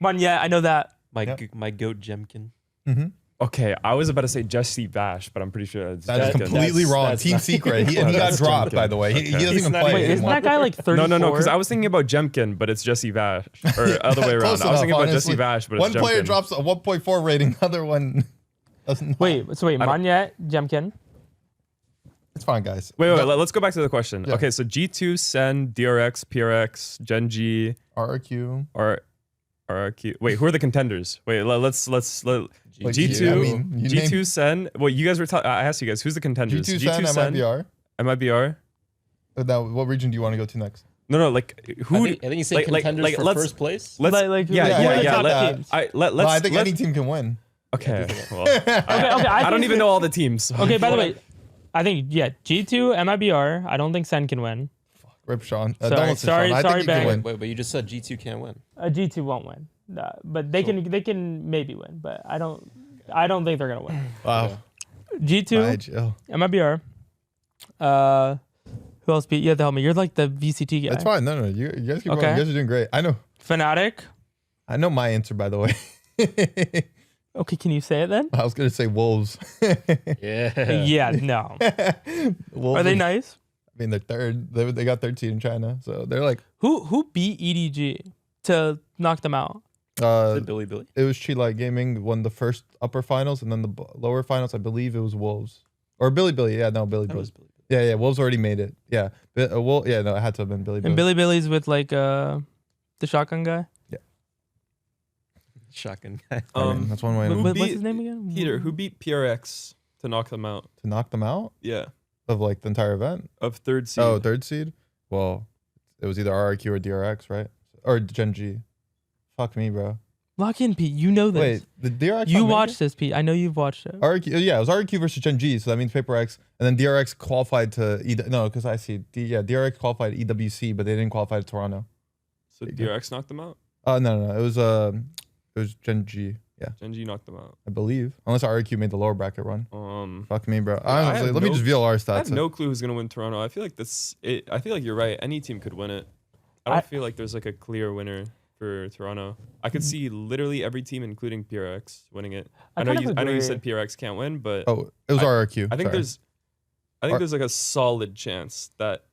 I know that. My goat Jemkin. Mm-hmm. Okay, I was about to say Jesse Bash, but I'm pretty sure That's Jemkin. completely wrong. that's Team not- secret. He got That's dropped, Jemkin. by the way. He doesn't Okay. even not play even- Wait, isn't anymore. that guy like 34? No, because I was thinking about Jemkin, but it's Jesse Vash. Or other way around. Close I was thinking enough, about Jesse honestly. Vash, but One it's player Jemkin. drops a 1.4 rating, other one doesn't. Wait, Monyet, Jemkin. It's fine, guys. Wait, let's go back to the question. Yeah. Okay, so G2, Sen, DRX, PRX, Gen G, RQ. RRQ. Wait, who are the contenders? Wait, let's Like, G2, I mean, you G2 named- Sen. Well, you guys were I asked you guys, who's the contenders? G2 Sen, MIBR. MIBR. Now, what region do you want to go to next? No, like who? I think you said contenders for first place. Let's Like, who- who are the yeah. top let- teams? Let's. No, I think any team can win. Okay. Well, Okay, I don't think- even know all the teams. so- Okay, by the way, I think G2, MIBR. I don't think Sen can win. Rip Sean. Sorry, don't listen, sorry, Sean. I sorry, think you Bang. can win. Wait, but you just said G2 can't win. G2 won't win, but they can maybe win. But I don't think they're gonna win. Wow. G2, Bye, Jill. MIBR. Who else beat? You have to help me. You're like the VCT guy. That's fine. No. You guys keep Okay. going. You guys are doing great. I know my answer, by the way. Okay, can you say it then? I was going to say Wolves. Yeah. Yeah, no. Wolves Are they nice? I mean, they're third. They got third seed in China. So they're like, Who beat EDG to knock them out? Billy. it was Chile Gaming won the first upper finals, and then the lower finals, I believe it was Wolves. Or Billy. Yeah, no, Billy. That was Billy. Yeah, Wolves already made it. Yeah. Yeah, no, it had to have been Billy. And Billy's with like the shotgun guy. Shotgun. I mean, that's one way Who What's beat- his name again? Peter, who beat PRX to knock them out? to knock them out Yeah, of like the entire event. of third seed. Oh, third seed? Well, it was either RRQ or DRX, right? Or Gen G. Fuck me, bro. Lock in, Pete. You know this. Wait, the DRX You not made watched it? this, Pete. I know you've watched it. RRQ, yeah, it was RRQ versus Gen G, so that means Paper X, and then DRX qualified to no, because I see DRX qualified to EWC, but they didn't qualify to Toronto. So There you go. DRX knocked them out. No, it was Gen G, yeah, Gen G knocked them out. I believe, unless RRQ made the lower bracket run. I Fuck me, bro. I Honestly, have let me no- just VLR stats. have no clue who's gonna win Toronto. I feel like I feel like you're right. Any team could win it. I don't feel like there's like a clear winner for Toronto. I could see literally every team, including PRX, winning it. I know you said PRX can't win, but Oh, it was RRQ. I think sorry. there's like a solid chance that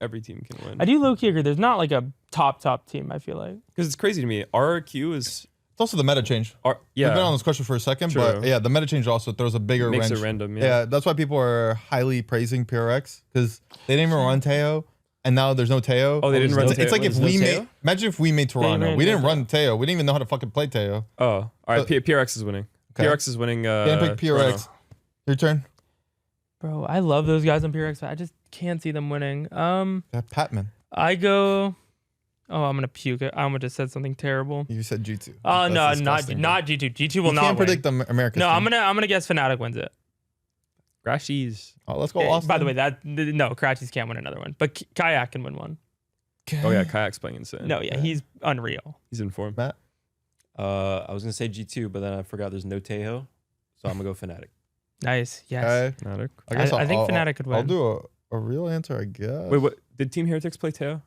every team can win. I do low key agree. There's not like a top team. I feel like. Because it's crazy to me. RRQ is It's also the meta change. yeah. We've been on this question for a second, True. but yeah, the meta change also throws a bigger makes wrench. it random. Yeah, that's why people are highly praising PRX because they didn't even run Teo, and now there's no Teo. Oh, they didn't run It's Teo? like if There's no we Teo? made, imagine if we made Toronto. ran We didn't no run Teo. We didn't even know how to fucking play Teo. Oh, all right. PRX is winning. Okay. PRX is winning. Can't pick PRX. Toronto. Your turn. Bro, I love those guys on PRX. But I just can't see them winning. Yeah, Patman. I go. Oh, I'm gonna puke it. I almost just said something terrible. You said G2. Oh no, That's not disgusting, G2. G2 bro. will You not can't win. predict the American. No, I'm gonna guess Fnatic wins it. Rashies. Oh, let's go. Eh, Austin. by the way, Karachi's can't win another one, but Kayak can win one. Oh yeah, Kayak's playing insane. No, yeah, he's unreal. He's in form. Matt. I was gonna say G2, but then I forgot there's no Tejo, so I'm gonna go Fnatic. Nice. Yes. Okay. Fnatic. I think Fnatic could win. I'll do a real answer, I guess. Wait, what? Did Team Heretics play Teo?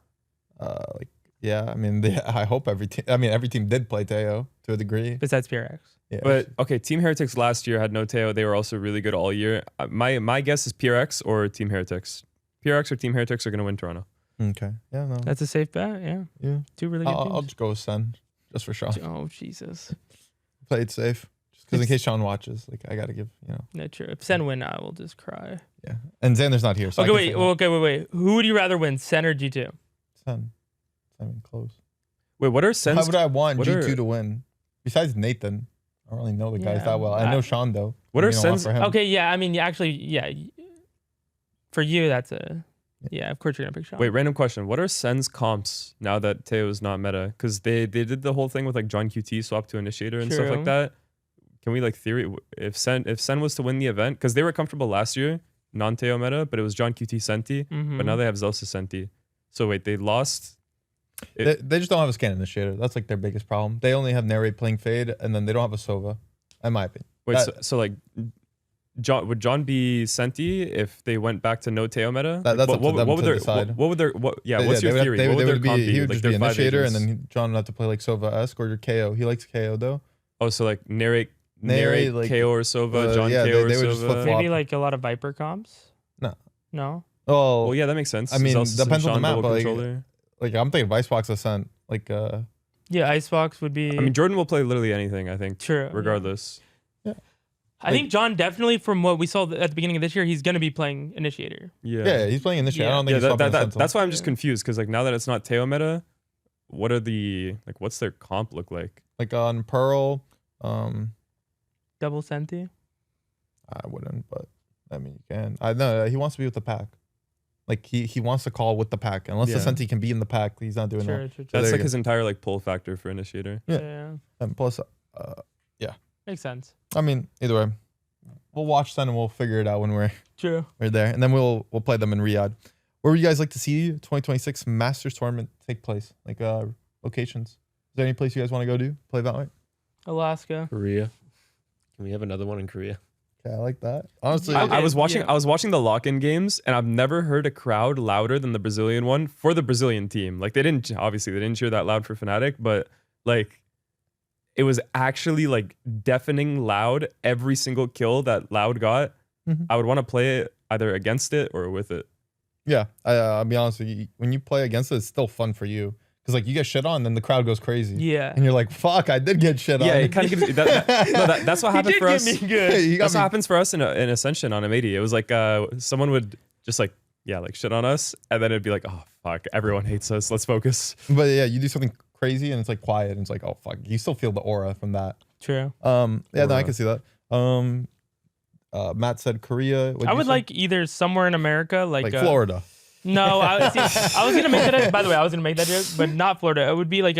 Yeah. I mean, I hope every team. I mean, every team did play Teo to a degree. Besides PRX. Yeah. But okay, Team Heretics last year had no Teo. They were also really good all year. My guess is PRX or Team Heretics. PRX or Team Heretics are gonna win Toronto. Okay. Yeah. No. That's a safe bet. Yeah. Yeah. Two really good I'll teams. just go with Sen, just for Sean. Oh Jesus. Play it safe, just because in case Sean watches, like I gotta give, No, true. If Sen win, I will just cry. yeah. And Xander's not here, so Okay, wait. Who would you rather win, Sen or G2? Sen. I mean, close. Wait, what are How Sen's? would I want what G2 are- to win? Besides Nathan, I don't really know the guys Yeah, that well. I know Sean though. What are You know, a lot Sen's- for him. Okay, yeah. I mean, actually. For you, that's a. Yeah, of course you're gonna pick Sean. Wait, random question. What are Sen's comps now that Teo is not meta? Because they did the whole thing with like John QT swap to Initiator and stuff True. like that. Can we like theory if Sen was to win the event, because they were comfortable last year, non-Teo meta, but it was John QT Senti, Mhm. but now they have Zelsa Senti. So wait, they lost. They just don't have a scan initiator. That's like their biggest problem. They only have narrate playing Fade, and then they don't have a Sova, in my opinion. Wait, That- so like would John be Senti if they went back to no Teo meta? That's up to them to decide. What would their what's Yeah, your they would- theory? they What would would their be, comp he would Like just their be 5 initiator, and agents? then John would have to play like Sova-esque or KO. He likes KO though. Oh, so like narrate Like, KO or Sova, John yeah, KO or they would just Sova. flip-flop. Maybe like a lot of Viper comps. No. No. Oh, Well, yeah, that makes sense. I mean, There's also depends some on the Sean map, double but, like, controller. like I'm thinking Vicebox Ascent. Like Yeah, Icebox would be. I mean, Jordan will play literally anything. I think, true. regardless. I think John definitely, from what we saw at the beginning of this year, he's gonna be playing Initiator. yeah, he's playing initiator. I Yeah. don't think Yeah, he's swapping the Sentinel. that's why I'm just Yeah. confused because like now that it's not Teo meta, what are the like? What's their comp look like? Like on Pearl, Double Senti. I wouldn't, but I mean, you can. I know he wants to be with the pack. Like he wants to call with the pack. Unless the Yeah. Senti can be in the pack, he's not doing that. True. there That's you like go. his entire like pull factor for Initiator. Yeah. Yeah. And plus, Makes sense. I mean, either way, we'll watch then and we'll figure it out when we're True. there, and then we'll play them in Riyadh. Where would you guys like to see 2026 Masters tournament take place? Like locations? Is there any place you guys want to go to play Valorant? Alaska. Korea. Can we have another one in Korea? Okay, I like that. Honestly, I was watching. Yeah. I was watching the lock-in games, and I've never heard a crowd louder than the Brazilian one for the Brazilian team. Like they didn't cheer that loud for Fnatic, but like it was actually like deafening loud. Every single kill that Loud got, Mhm. I would want to play it either against it or with it. yeah, I'll be honest with you. When you play against it, it's still fun for you because like you get shit on, then the crowd goes crazy. Yeah. And you're like, fuck, I did get shit on. Yeah, it kind of gives you that's what happened for us. You got That's what me. happens for us in Ascension on M80. It was like someone would just like shit on us, and then it'd be like, oh fuck, everyone hates us. Let's focus. But yeah, you do something crazy and it's like quiet and it's like, oh fuck, you still feel the aura from that. True. Yeah, no, I Aura. can see that. Matt said Korea. What'd I you would say? like either somewhere in America, like Florida. No, I was gonna make that. By the way, I was gonna make that joke, but not Florida. It would be like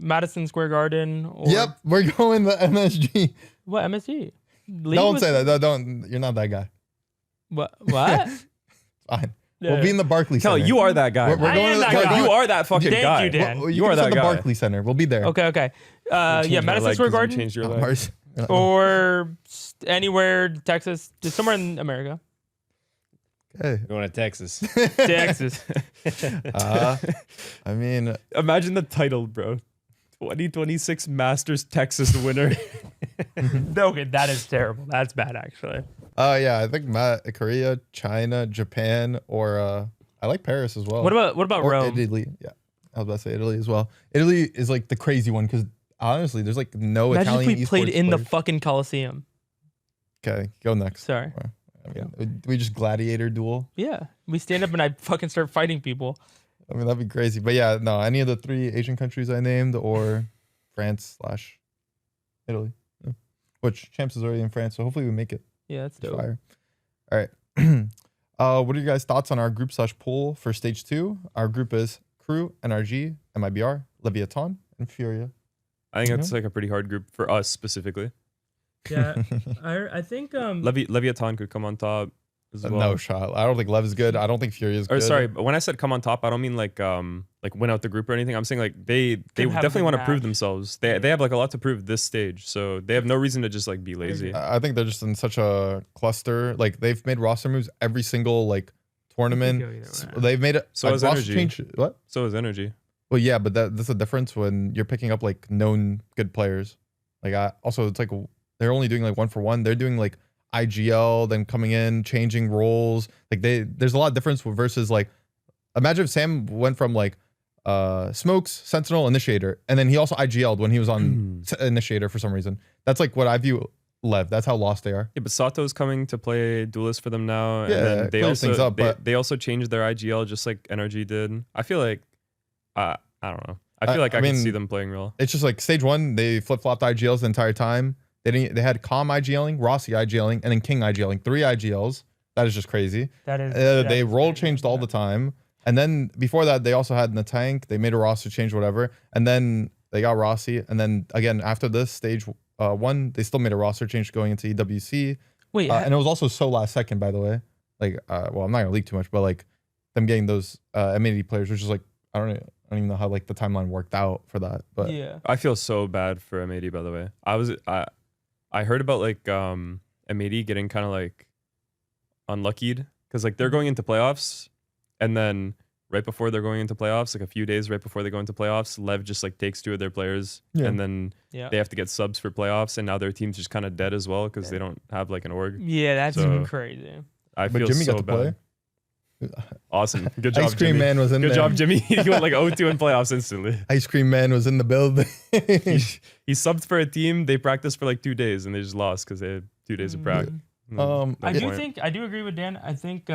Madison Square Garden. Or, Yep, we're going the MSG. What MSG? Lee Don't was- say that. No, don't. You're not that guy. What? What? Fine. We'll be in the Barclays Kelly, Center. you are that guy. We're I going am to the, that we're guy. going- You are that fucking Thank guy. you, Dan. Well, You are can that the guy. Barclays Center. We'll be there. Okay. Yeah, Changed my Madison leg Square 'cause you Garden changed your leg. Mars- or anywhere, Texas, just somewhere in America. Okay. Going to Texas. Texas. I mean, Imagine the title, bro. 2026 Masters Texas winner. Okay, that is terrible. That's bad, actually. yeah, I think Korea, China, Japan, or I like Paris as well. What about or Rome? Italy? Yeah, I was about to say Italy as well. Italy is like the crazy one because honestly, there's like no Imagine Italian if we played esports in the players. fucking Coliseum. Okay, go next. Sorry. I mean, we just gladiator duel. Yeah, we stand up and I fucking start fighting people. I mean, that'd be crazy. But yeah, no, any of the 3 Asian countries I named or France/Italy, yeah. Which Champs is already in France, so hopefully we make it. Yeah, that's dope. Fire. All right. What are your guys' thoughts on our group/pool for stage 2? Our group is Crew, NRG, MIBR, Leviathan, and Furia. I think that's like a pretty hard group for us specifically. Yeah, I think Leviathan could come on top as well. No shot. I don't think Lev is good. I don't think Furia is Or good. sorry, but when I said come on top, I don't mean like win out the group or anything. I'm saying like they Could have a definitely good want to prove match. themselves. They have like a lot to prove this stage, so they have no reason to just like be lazy. I think they're just in such a cluster. Like they've made roster moves every single like tournament. go either way. They've made it. So like, has roster Energy. change. What? So is Energy. Well, yeah, but that's the difference when you're picking up like known good players. Like also it's like they're only doing like 1-for-1. They're doing like IGL, then coming in, changing roles. Like there's a lot of difference versus like imagine if Sam went from like Smokes, Sentinel, Initiator, and then he also IGL'd when he was on Initiator for some reason. That's like what I view Lev. That's how lost they are. Yeah, but Sato's coming to play Duelist for them now. Yeah, and then they clears also things up, but- they also changed their IGL just like Energy did. I feel like I don't know. I feel like I I can mean, see them playing real. It's just like stage 1, they flip-flopped IGLs the entire time. They had Calm IGLing, Rossi IGLing, and then King IGLing. 3 IGLs. That is just crazy. That is. They role changed all the time. And then before that, they also had in the tank. They made a roster change, whatever. And then they got Rossi. And then again, after this stage 1, they still made a roster change going into EWC. Wait, And it was also so last second, by the way. Like, well, I'm not gonna leak too much, but like them getting those M80 players, which is like I don't even know how like the timeline worked out for that. But yeah. I feel so bad for M80 by the way. I heard about like M80 getting kind of like unluckied because like they're going into playoffs, and then right before they're going into playoffs, like a few days right before they go into playoffs, Lev just like takes 2 of their players, and then they have to get subs for playoffs, and now their team's just kind of dead as well because they don't have like an org. Yeah, that's So, crazy. I But feel Jimmy so got to bad. play. Awesome. Good job, Ice Cream Jimmy. Man was in Good there. job, Jimmy. He went like 0-2 in playoffs instantly. Ice Cream Man was in the building. He subbed for a team. They practiced for like 2 days and they just lost because they had 2 days of prac. Um, I do think I do agree with Dan. I think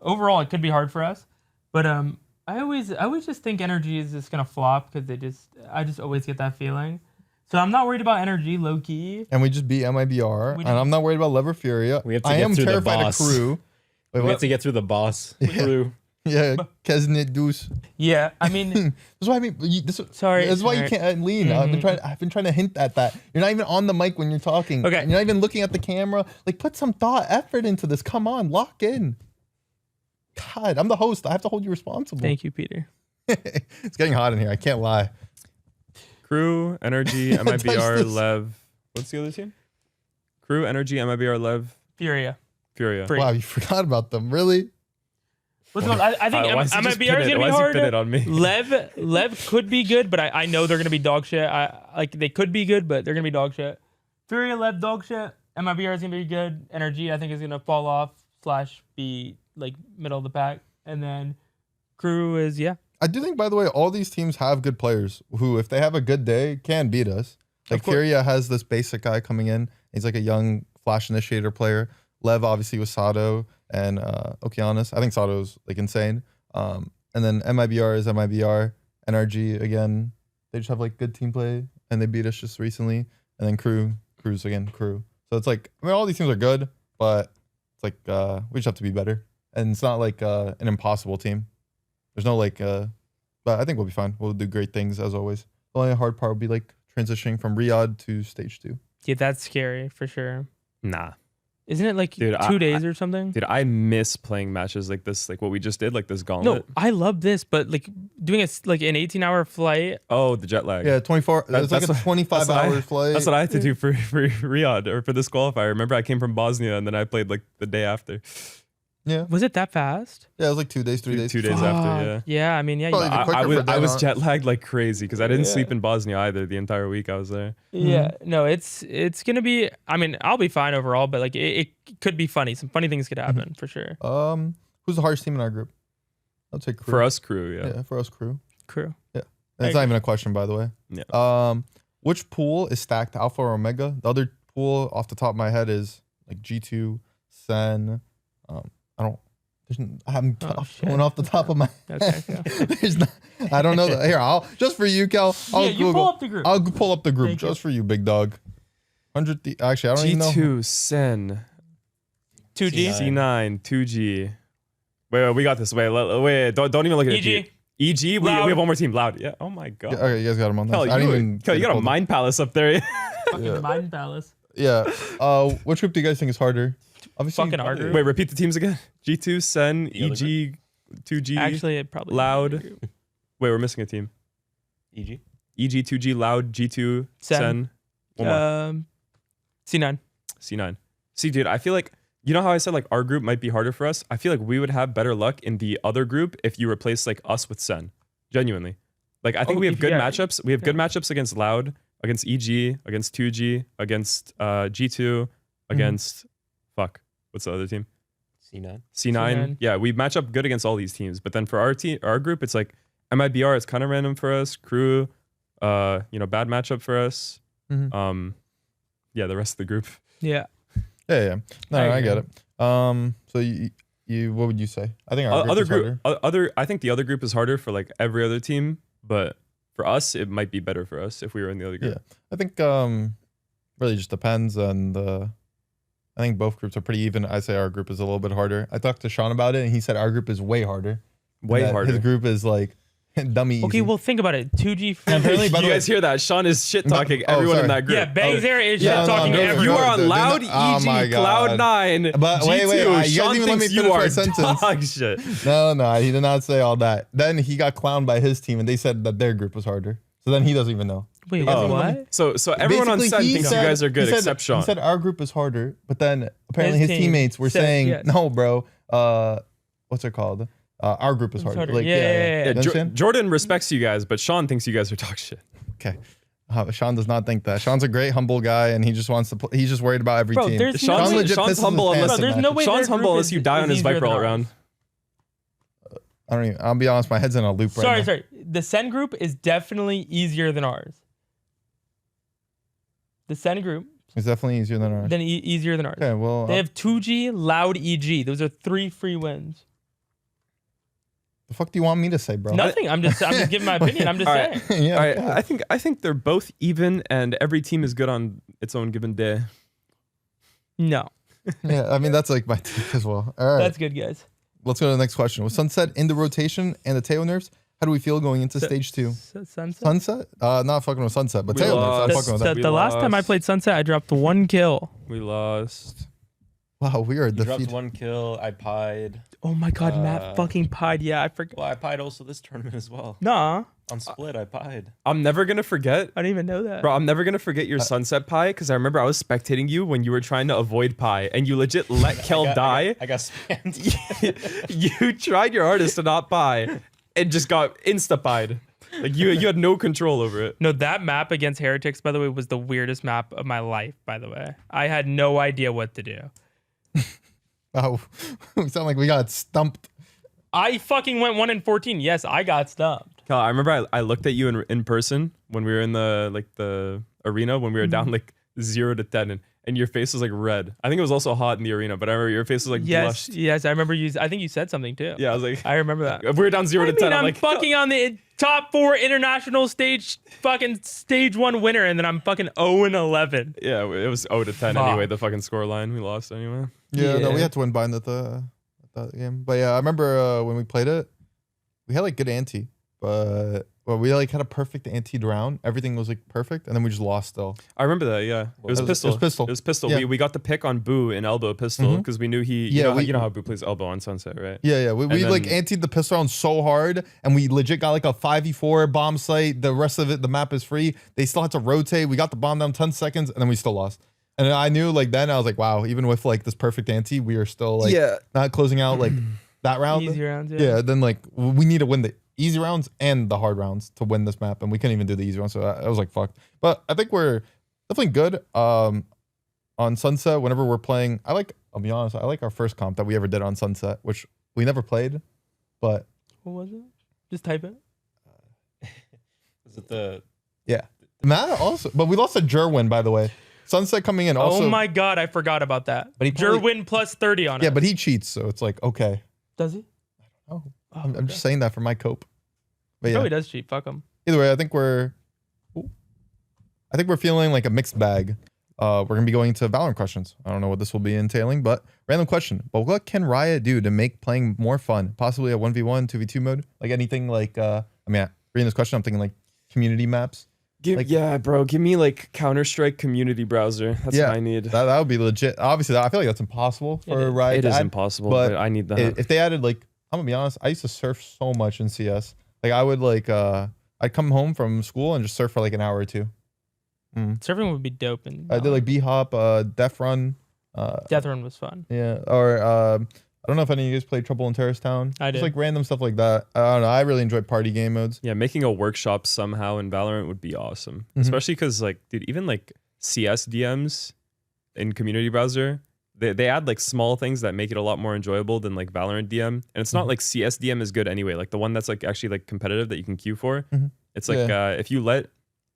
overall it could be hard for us, but I always just think energy is just gonna flop because I just always get that feeling. So I'm not worried about energy, low key. and we just beat MIBR, and I'm not worried about Lever Furia. We have to I get am through the terrified of boss. Crew. Wait, We what? have to get through the boss crew. Yeah, Kesnet Deuce. Yeah, I mean, This is why I mean. Sorry, This is why you alright. can't lean. I've been trying to hint at that. You're not even on the mic when you're talking. Okay. You're not even looking at the camera. Like, put some thought, effort into this. Come on, lock in. God, I'm the host. I have to hold you responsible. thank you, Peter. It's getting hot in here. I can't lie. Crew, Energy, Touch MIBR, this. Lev. What's the other team? Crew, Energy, MIBR, Lev, Furia. Furia. Free. Wow, you forgot about them. Really? What's going on? I think Why is he just MIBR is pinning- gonna why be is he hard. pinning on me? Lev could be good, but I know they're gonna be dog shit. They could be good, but they're gonna be dog shit. Furia, Lev, dog shit. MIBR is gonna be good. Energy, I think, is gonna fall off / be like middle of the pack, and then Crew is I do think, by the way, all these teams have good players who, if they have a good day, can beat us. Like, Of course. Furia has this basic guy coming in. He's like a young Flash Initiator player. Lev, obviously, with Sato and Okeanis. I think Sato's, like, insane. And then MIBR is MIBR. NRG, again, they just have, like, good team play, and they beat us just recently. And then Crew's, again, Crew. So it's like, I mean, all these teams are good, but it's like, we just have to be better. And it's not like an impossible team. There's no like, but I think we'll be fine. We'll do great things as always. The only hard part will be like transitioning from Riyadh to stage 2. yeah, that's scary for sure. Nah. Isn't it like Dude, 2 days or something? Dude, I miss playing matches like this, like what we just did, like this No, gauntlet. I love this, but like doing like an 18-hour flight. Oh, the jet lag. Yeah, 24. That- It's like a that's what- 25 that's what hour flight. That's what I had to do for Riyadh or for this qualifier. Remember, I came from Bosnia and then I played like the day after. Yeah, Was it that fast? yeah. It was like 2 days, 3 days. 2 days after, yeah. Yeah, I mean, yeah. Probably you- the quicker for I was Dan, jet lagged like crazy because I didn't Yeah. sleep in Bosnia either the entire week I was there. Yeah, no, it's gonna be. I mean, I'll be fine overall, but like it could be funny. Some funny things could happen for sure. Who's the hardest team in our group? I'd say Crew. For us, Crew, yeah. Yeah, for us, Crew. Crew. That's not even a question, by the way. Yeah. Which pool is stacked, Alpha or Omega? The other pool, off the top of my head, is like G2, Sen. I'm shit. going off the top of my Okay. There's not, I don't know. Here, I'll just for you, Kel. I'll Yeah, you Google. pull up the group. I'll pull up the group Thank you. just for you, big dog. Actually, I don't even know. G2, Sen, 2G. C9, 2G. Wait, we got this. Wait, don't even look at EG. it. EG, we Loud. have one more team. Loud. Yeah. Oh my god. Yeah, okay, you guys got him on that. Kel, I didn't even. Kel, you got a hold on. mind palace up there. Fucking Yeah. Mind Palace. Yeah. Which group do you guys think is harder? Obviously, Fucking our group. Wait, repeat the teams again. G2, Sen, The other EG, 2G. Actually, it probably Loud. Group. Wait, we're missing a team. EG. EG, 2G, Loud, G2, Sen. One more. C9. C9. See, dude, I feel like, you know how I said like our group might be harder for us? I feel like we would have better luck in the other group if you replace like us with Sen. Genuinely. Like, I think Oh, we have good yeah. matchups. We have good matchups against Loud, against EG, against 2G, against G2, against, fuck, what's the other team? C9. C9. C9. Yeah, we match up good against all these teams. But then for our team, our group, it's like MIBR, it's kind of random for us. Crew, bad matchup for us. Mhm. Yeah, the rest of the group. Yeah. Yeah. No, I I get agree. it. So you, what would you say? I think our group Other is group, harder. I think the other group is harder for like every other team, but for us, it might be better for us if we were in the other group. Yeah. I think really just depends on I think both groups are pretty even. I say our group is a little bit harder. I talked to Sean about it, and he said our group is way harder. Way That harder. His group is like dummy Okay, easy. well, think about it. 2G. And apparently, by you the guys way, hear that? Sean is shit talking Oh, everyone in sorry. that group. Yeah, Bangs there is Yeah, shit no, talking no, to no, You everyone. are on no, Loud, oh my EG, God. Cloud9, But G2. wait, you guys Sean even let me thinks you finish my are sentence. dog shit. No, he did not say all that. Then he got clowned by his team, and they said that their group was harder. So then he doesn't even know. Wait, Oh. what? So everyone on Basically, Sen he thinks said- you guys are good, he said- except Sean. He said our group is harder, but then apparently His his team teammates were said saying, yes. no, bro. What's it called? Our group is It's harder. harder. Like, Yeah, yeah, yeah. You understand? Jordan respects you guys, but Sean thinks you guys are dog shit. Okay. Sean does not think that. Sean's a great, humble guy, and he just wants to. He's just worried about every Bro, team. there's Sean no way- legit Sean's pisses humble his unless- pants Bro, there's in no matches. way Sean's their humble group unless you is- die is on his easier bike than roll ours. around. I don't even. I'll be honest. My head's in a loop right now. Sorry. The Sen group is definitely easier than ours. The Sen group, It's definitely easier than ours. easier than ours. Okay, well, They have 2G, loud EG. Those are 3 free wins. the fuck do you want me to say, bro? Nothing. I'm just giving my opinion. I'm just All right. saying. Yeah. All right, okay. I think they're both even, and every team is good on its own given day. No, Yeah, I mean that's like my take as well. All right, that's good, guys. let's go to the next question. With Sunset in the rotation and the Teo nerfs, how do we feel going into stage 2? Sunset. Sunset? Not fucking with Sunset, but We Teo nerfs. lost. I'm The, fucking with the, that. We the last time I lost. played Sunset, I dropped 1 kill. We lost. Wow, we are You dropped defeated. 1 kill. I pied. Oh my god, Matt fucking pied. Yeah, I forgot. Well, I pied also this tournament as well. Nah, On split, I pied. I'm never gonna forget. I didn't even know that. Bro, I'm never gonna forget your sunset pie because I remember I was spectating you when you were trying to avoid pie and you legit let Kel die. I got spammed. You tried your hardest to not pie and just got insta-pied. Like you had no control over it. No, that map against Heretics, by the way, was the weirdest map of my life, by the way. I had no idea what to do. Oh, we sound like we got stumped. I fucking went 1 in 14. Yes, I got stumped. Kel, I remember I looked at you in person when we were in the arena when we were down like 0 to 10 and your face was like red. I think it was also hot in the arena, but I remember your face was like Yes, blushed. yes, I remember you. I think you said something too. Yeah, I was like, I remember that. if we were down 0 to 10. I'm like, fucking on the top 4 international stage, fucking stage 1 winner, and then I'm fucking 0 and 11. yeah, it was 0 to 10 Fuck. anyway. The fucking score line we lost anyway. Yeah, no, we Yeah. had to win bind at that game. But yeah, I remember when we played it, we had like good ante, but we like had a perfect ante round. Everything was like perfect, and then we just lost still. I remember that. Yeah, it was It was pistol. pistol. It was pistol. Yeah. We got the pick on Boo in elbow pistol Mhm. because we knew he. Yeah, you know how Boo plays elbow on Sunset, right? Yeah, we And like then- anteed the pistol round so hard, and we legit got like a 5v4 bomb site. The rest of it, the map is free. They still had to rotate. We got the bomb down 10 seconds, and then we still lost. And I knew like then I was like, wow, even with like this perfect ante, we are still like not closing out like that round. Easy rounds, Yeah, then like we need to win the easy rounds and the hard rounds to win this map, and we couldn't even do the easy rounds, so I was like, fuck. But I think we're definitely good. On Sunset, whenever we're playing, I'll be honest, I like our first comp that we ever did on Sunset, which we never played, but What was it? Just type it. Is it the Matt also, but we lost to Jerwin, by the way. Sunset coming in also. Oh my god, I forgot about that. But he probably- Jerwin plus 30 on it. Yeah, but he cheats, so it's like, okay. does he? Oh, Oh, I'm just saying that for my cope. But yeah, Probably does cheat. Fuck him. either way, I think we're feeling like a mixed bag. We're gonna be going to Valorant questions. I don't know what this will be entailing, but random question. But what can Riot do to make playing more fun? Possibly a 1v1, 2v2 mode? Like anything like reading this question, I'm thinking like community maps. Yeah, bro. Give me like Counter-Strike community browser. That's Yeah, what I need. That would be legit. Obviously, I feel like that's impossible for It is. Riot It to is add. impossible, but but I need that. If they added like, I'm gonna be honest, I used to surf so much in CS. Like I would like I'd come home from school and just surf for like an hour or two. Surfing would be dope. I did like B-Hop, Def Run. Death Run was fun. Yeah, or I don't know if any of you guys played Trouble in Terrorist Town. I Just did. like random stuff like that. I don't know. I really enjoyed party game modes. Yeah, making a workshop somehow in Valorant would be awesome. Mhm. Especially because, like, dude, even like CS DMs in community browser, they add like small things that make it a lot more enjoyable than like Valorant DM. And it's not like CS DM is good anyway. Like the one that's like actually like competitive that you can queue for. Mhm. It's like if you let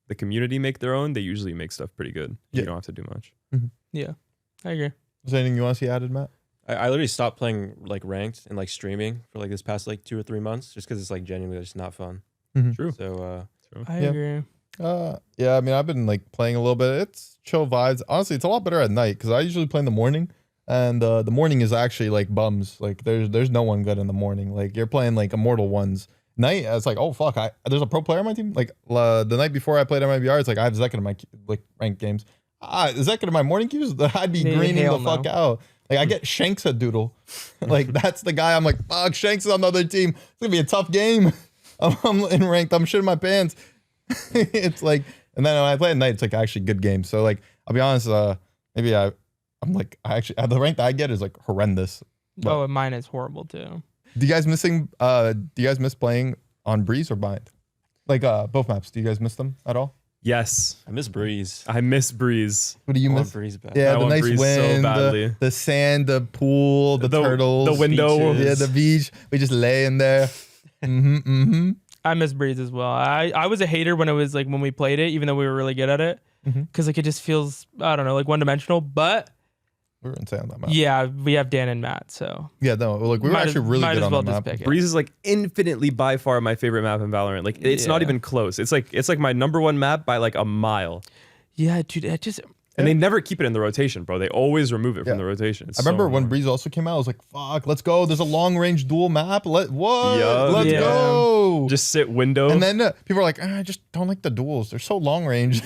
the community make their own, they usually make stuff pretty good. Yeah. You don't have to do much. I agree. Is there anything you want to see added, Matt? I literally stopped playing like ranked and like streaming for like this past like 2 or 3 months just because it's like genuinely just not fun. True. So I Yeah. agree. Yeah, I mean, I've been like playing a little bit. It's chill vibes. Honestly, it's a lot better at night because I usually play in the morning, and the morning is actually like bums. Like there's no one good in the morning. Like you're playing like Immortal Ones. Night, it's like, oh fuck, there's a pro player on my team. Like the night before I played MIBR, it's like I have Zekin in my like ranked games. Zekin in my morning queues, I'd be Yeah, greening the hell fuck no. out. Like I get Shanks a doodle. Like that's the guy. I'm like, fuck, Shanks is on the other team. It's gonna be a tough game. I'm in ranked. I'm shitting my pants. It's like And then when I play at night, it's like actually good games. So like, I'll be honest, maybe I'm like, I actually, the rank that I get is like horrendous. But Oh, and mine is horrible too. do you guys miss playing on Breeze or Bind? Like both maps, do you guys miss them at all? Yes. I miss Breeze. I miss Breeze. What do you I want miss? Breeze back. Yeah, I the want nice Breeze so wind, badly. the sand, the pool, the turtles, the window. beaches. yeah, the beach. We just lay in there. I miss Breeze as well. I was a hater when it was like when we played it, even though we were really good at it, because like it just feels, I don't know, like one dimensional. But We were insane on that map. yeah, we have Dan and Matt, so Yeah, no, like we were might actually as- really might good as on well that just map. pick it. Breeze is like infinitely by far my favorite map in Valorant. Like it's not Yeah. even close. It's like my number one map by like a mile. Yeah, dude, it just And they never keep it in the rotation, bro. They always remove it Yeah. from the rotation. It's I remember so when annoying. Breeze also came out. I was like, "Fuck, let's go! There's a long range dual map. Let's Yeah. go!" just sit window. and then people are like, "I just don't like the duels. They're so long range."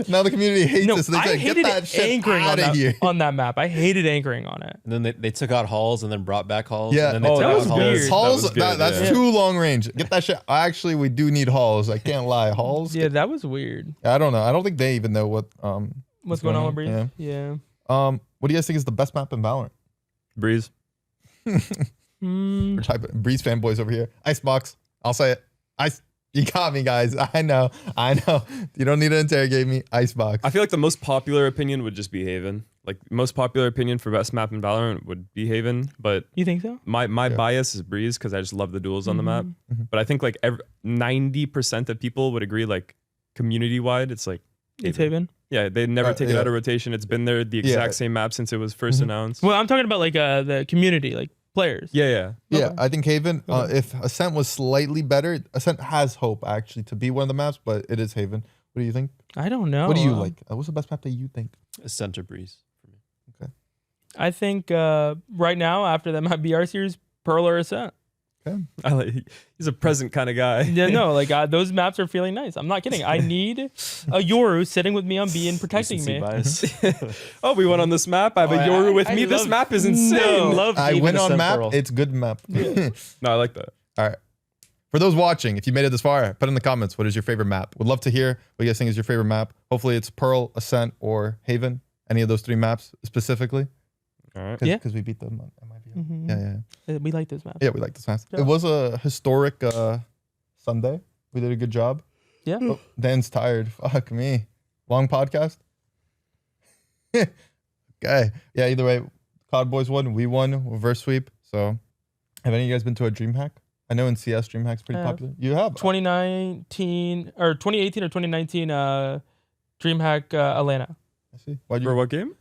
Now the community hates no, us. They I say, "Get hated that shit anchoring out of here." on that map. I hated anchoring on it. And then they took out halls and then brought back halls. Yeah. And then they Oh, took that out was halls. weird. Halls, was good, that's yeah. too long range. Get that shit. Actually, we do need halls. I can't lie. Halls. Yeah, that was weird. I don't know. I don't think they even know what What's going on with Breeze? Yeah. Yeah. What do you guys think is the best map in Valorant? Breeze. Mm, We're typing Breeze fanboys over here. Icebox. I'll say it. You got me, guys. I know. You don't need to interrogate me. Icebox. I feel like the most popular opinion would just be Haven. Like most popular opinion for best map in Valorant would be Haven, but you think so? my Yeah. bias is Breeze because I just love the duels on the map. Mhm. But I think like 90% of people would agree, like community wide, it's like It's Haven. Yeah, they never take it yeah. out of rotation. It's been there the Yeah. exact same map since it was first Mhm. announced. Well, I'm talking about like the community, like players. Yeah. Yeah, Okay. I think Haven. Okay. If Ascent was slightly better, Ascent has hope actually to be one of the maps, but it is Haven. What do you think? I don't know. What do you like? What's the best map that you think? A center Breeze for me. I think right now after the MIBR series, Pearl or Ascent. He's a present kind of guy. Yeah, no, like those maps are feeling nice. I'm not kidding. I need a Yoru sitting with me on B and protecting me. Bias. Oh, we went on this map. I have a Oh, Yoru with I me. This love- map is insane. No, love I Haven went on Ascent map. Pearl. It's good map. No, I like that. All right. For those watching, if you made it this far, put in the comments what is your favorite map. Would love to hear what you guys think is your favorite map. Hopefully it's Pearl, Ascent, or Haven. Any of those three maps specifically. All right. Yeah. Because we beat them on MIBR. Mhm. Yeah. We like those maps. Yeah, we like this match. Yeah. It was a historic Sunday. We did a good job. Yeah. Oh, Dan's tired. Fuck me. Long podcast. Okay. Yeah, either way, COD Boys won. We won. Reverse sweep. So, have any of you guys been to a DreamHack? I know in CS, DreamHack's pretty I have. popular. You have? 2019 or 2018 or 2019 DreamHack Atlanta. I see. Why'd you For what game?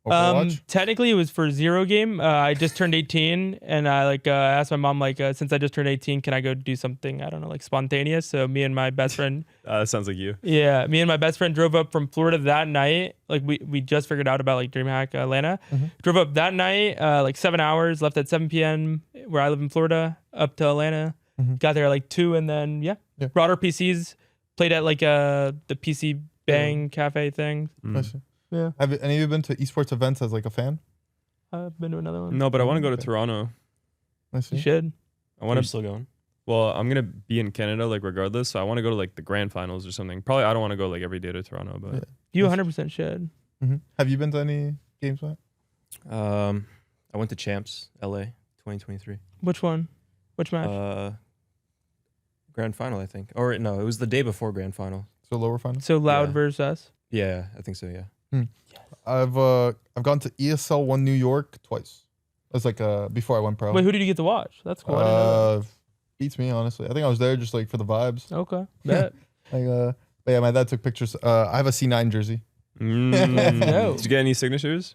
Overwatch? Technically it was for Zero game. I just turned 18 and I asked my mom since I just turned 18, can I go do something, I don't know, like spontaneous? So me and my best friend That sounds like you. Yeah, me and my best friend drove up from Florida that night. Like we just figured out about like DreamHack Atlanta. Drove up that night, like 7 hours, left at 7 p.m. where I live in Florida, up to Atlanta. Got there at like 2 and then Yeah. brought our PCs, played at like the PC Bang cafe thing. Mm. I see. Yeah. Have any of you been to esports events as like a fan? I've been to another one. No, but I want to go to Okay. Toronto. I see. You should. I Are want you to. still going? Well, I'm gonna be in Canada like regardless, so I want to go to like the grand finals or something. Probably I don't want to go like every day to Toronto, but Yeah. You 100% should. Have you been to any games, Matt? I went to Champs LA 2023. Which one? Which match? Grand final, I think. Or no, it was the day before grand final. So lower final? So Loud yeah. versus us. Yeah, I think so. Yeah. I've gone to ESL 1 New York twice. It was like before I went pro. Wait, who did you get to watch? That's cool. I didn't know Beats me, honestly. I think I was there just like for the vibes. that. Okay. Bet. Like, but yeah, my dad took pictures. I have a C9 jersey. No. Did you get any signatures?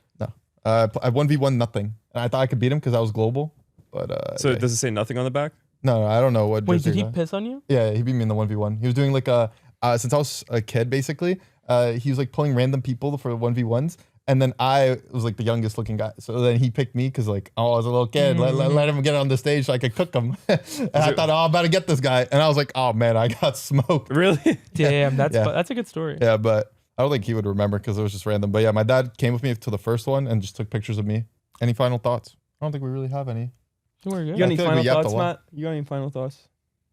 I 1v1 nothing. And I thought I could beat him because I was global. But So yeah. does it say nothing on the back? No, I don't know what Wait, jersey did he that- piss on you? Yeah, he beat me in the 1v1. He was doing like since I was a kid basically, he was like pulling random people for 1v1s. And then I was like the youngest looking guy. So then he picked me because like, oh, I was a little kid. Let him get on the stage so I could cook him. And I thought, oh, I'm about to get this guy. And I was like, oh man, I got smoked. Really? Damn, that's Yeah. that's a good story. Yeah, but I don't think he would remember because it was just random. But yeah, my dad came with me to the first one and just took pictures of me. Any final thoughts? I don't think we really have any. We're good. You got any I feel like we final yapped a thoughts, lot. Matt? You got any final thoughts?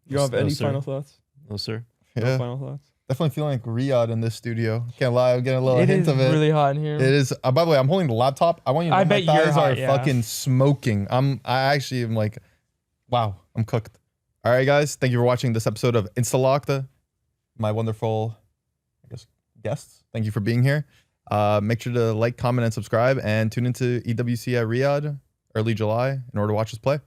You don't have No, any sir. final thoughts? No, sir. No Yeah. final thoughts? Definitely feeling like Riyadh in this studio. Can't lie, I'm getting a little It hint is of it. really hot in here. It is. By the way, I'm holding the laptop. I want you to know I my bet you're thighs hot, are yeah. fucking smoking. I actually am like, wow, I'm cooked. All right, guys. Thank you for watching this episode of Instalocked. My wonderful, I guess, guests. Thank you for being here. Make sure to like, comment, and subscribe, and tune into EWC at Riyadh early July in order to watch us play.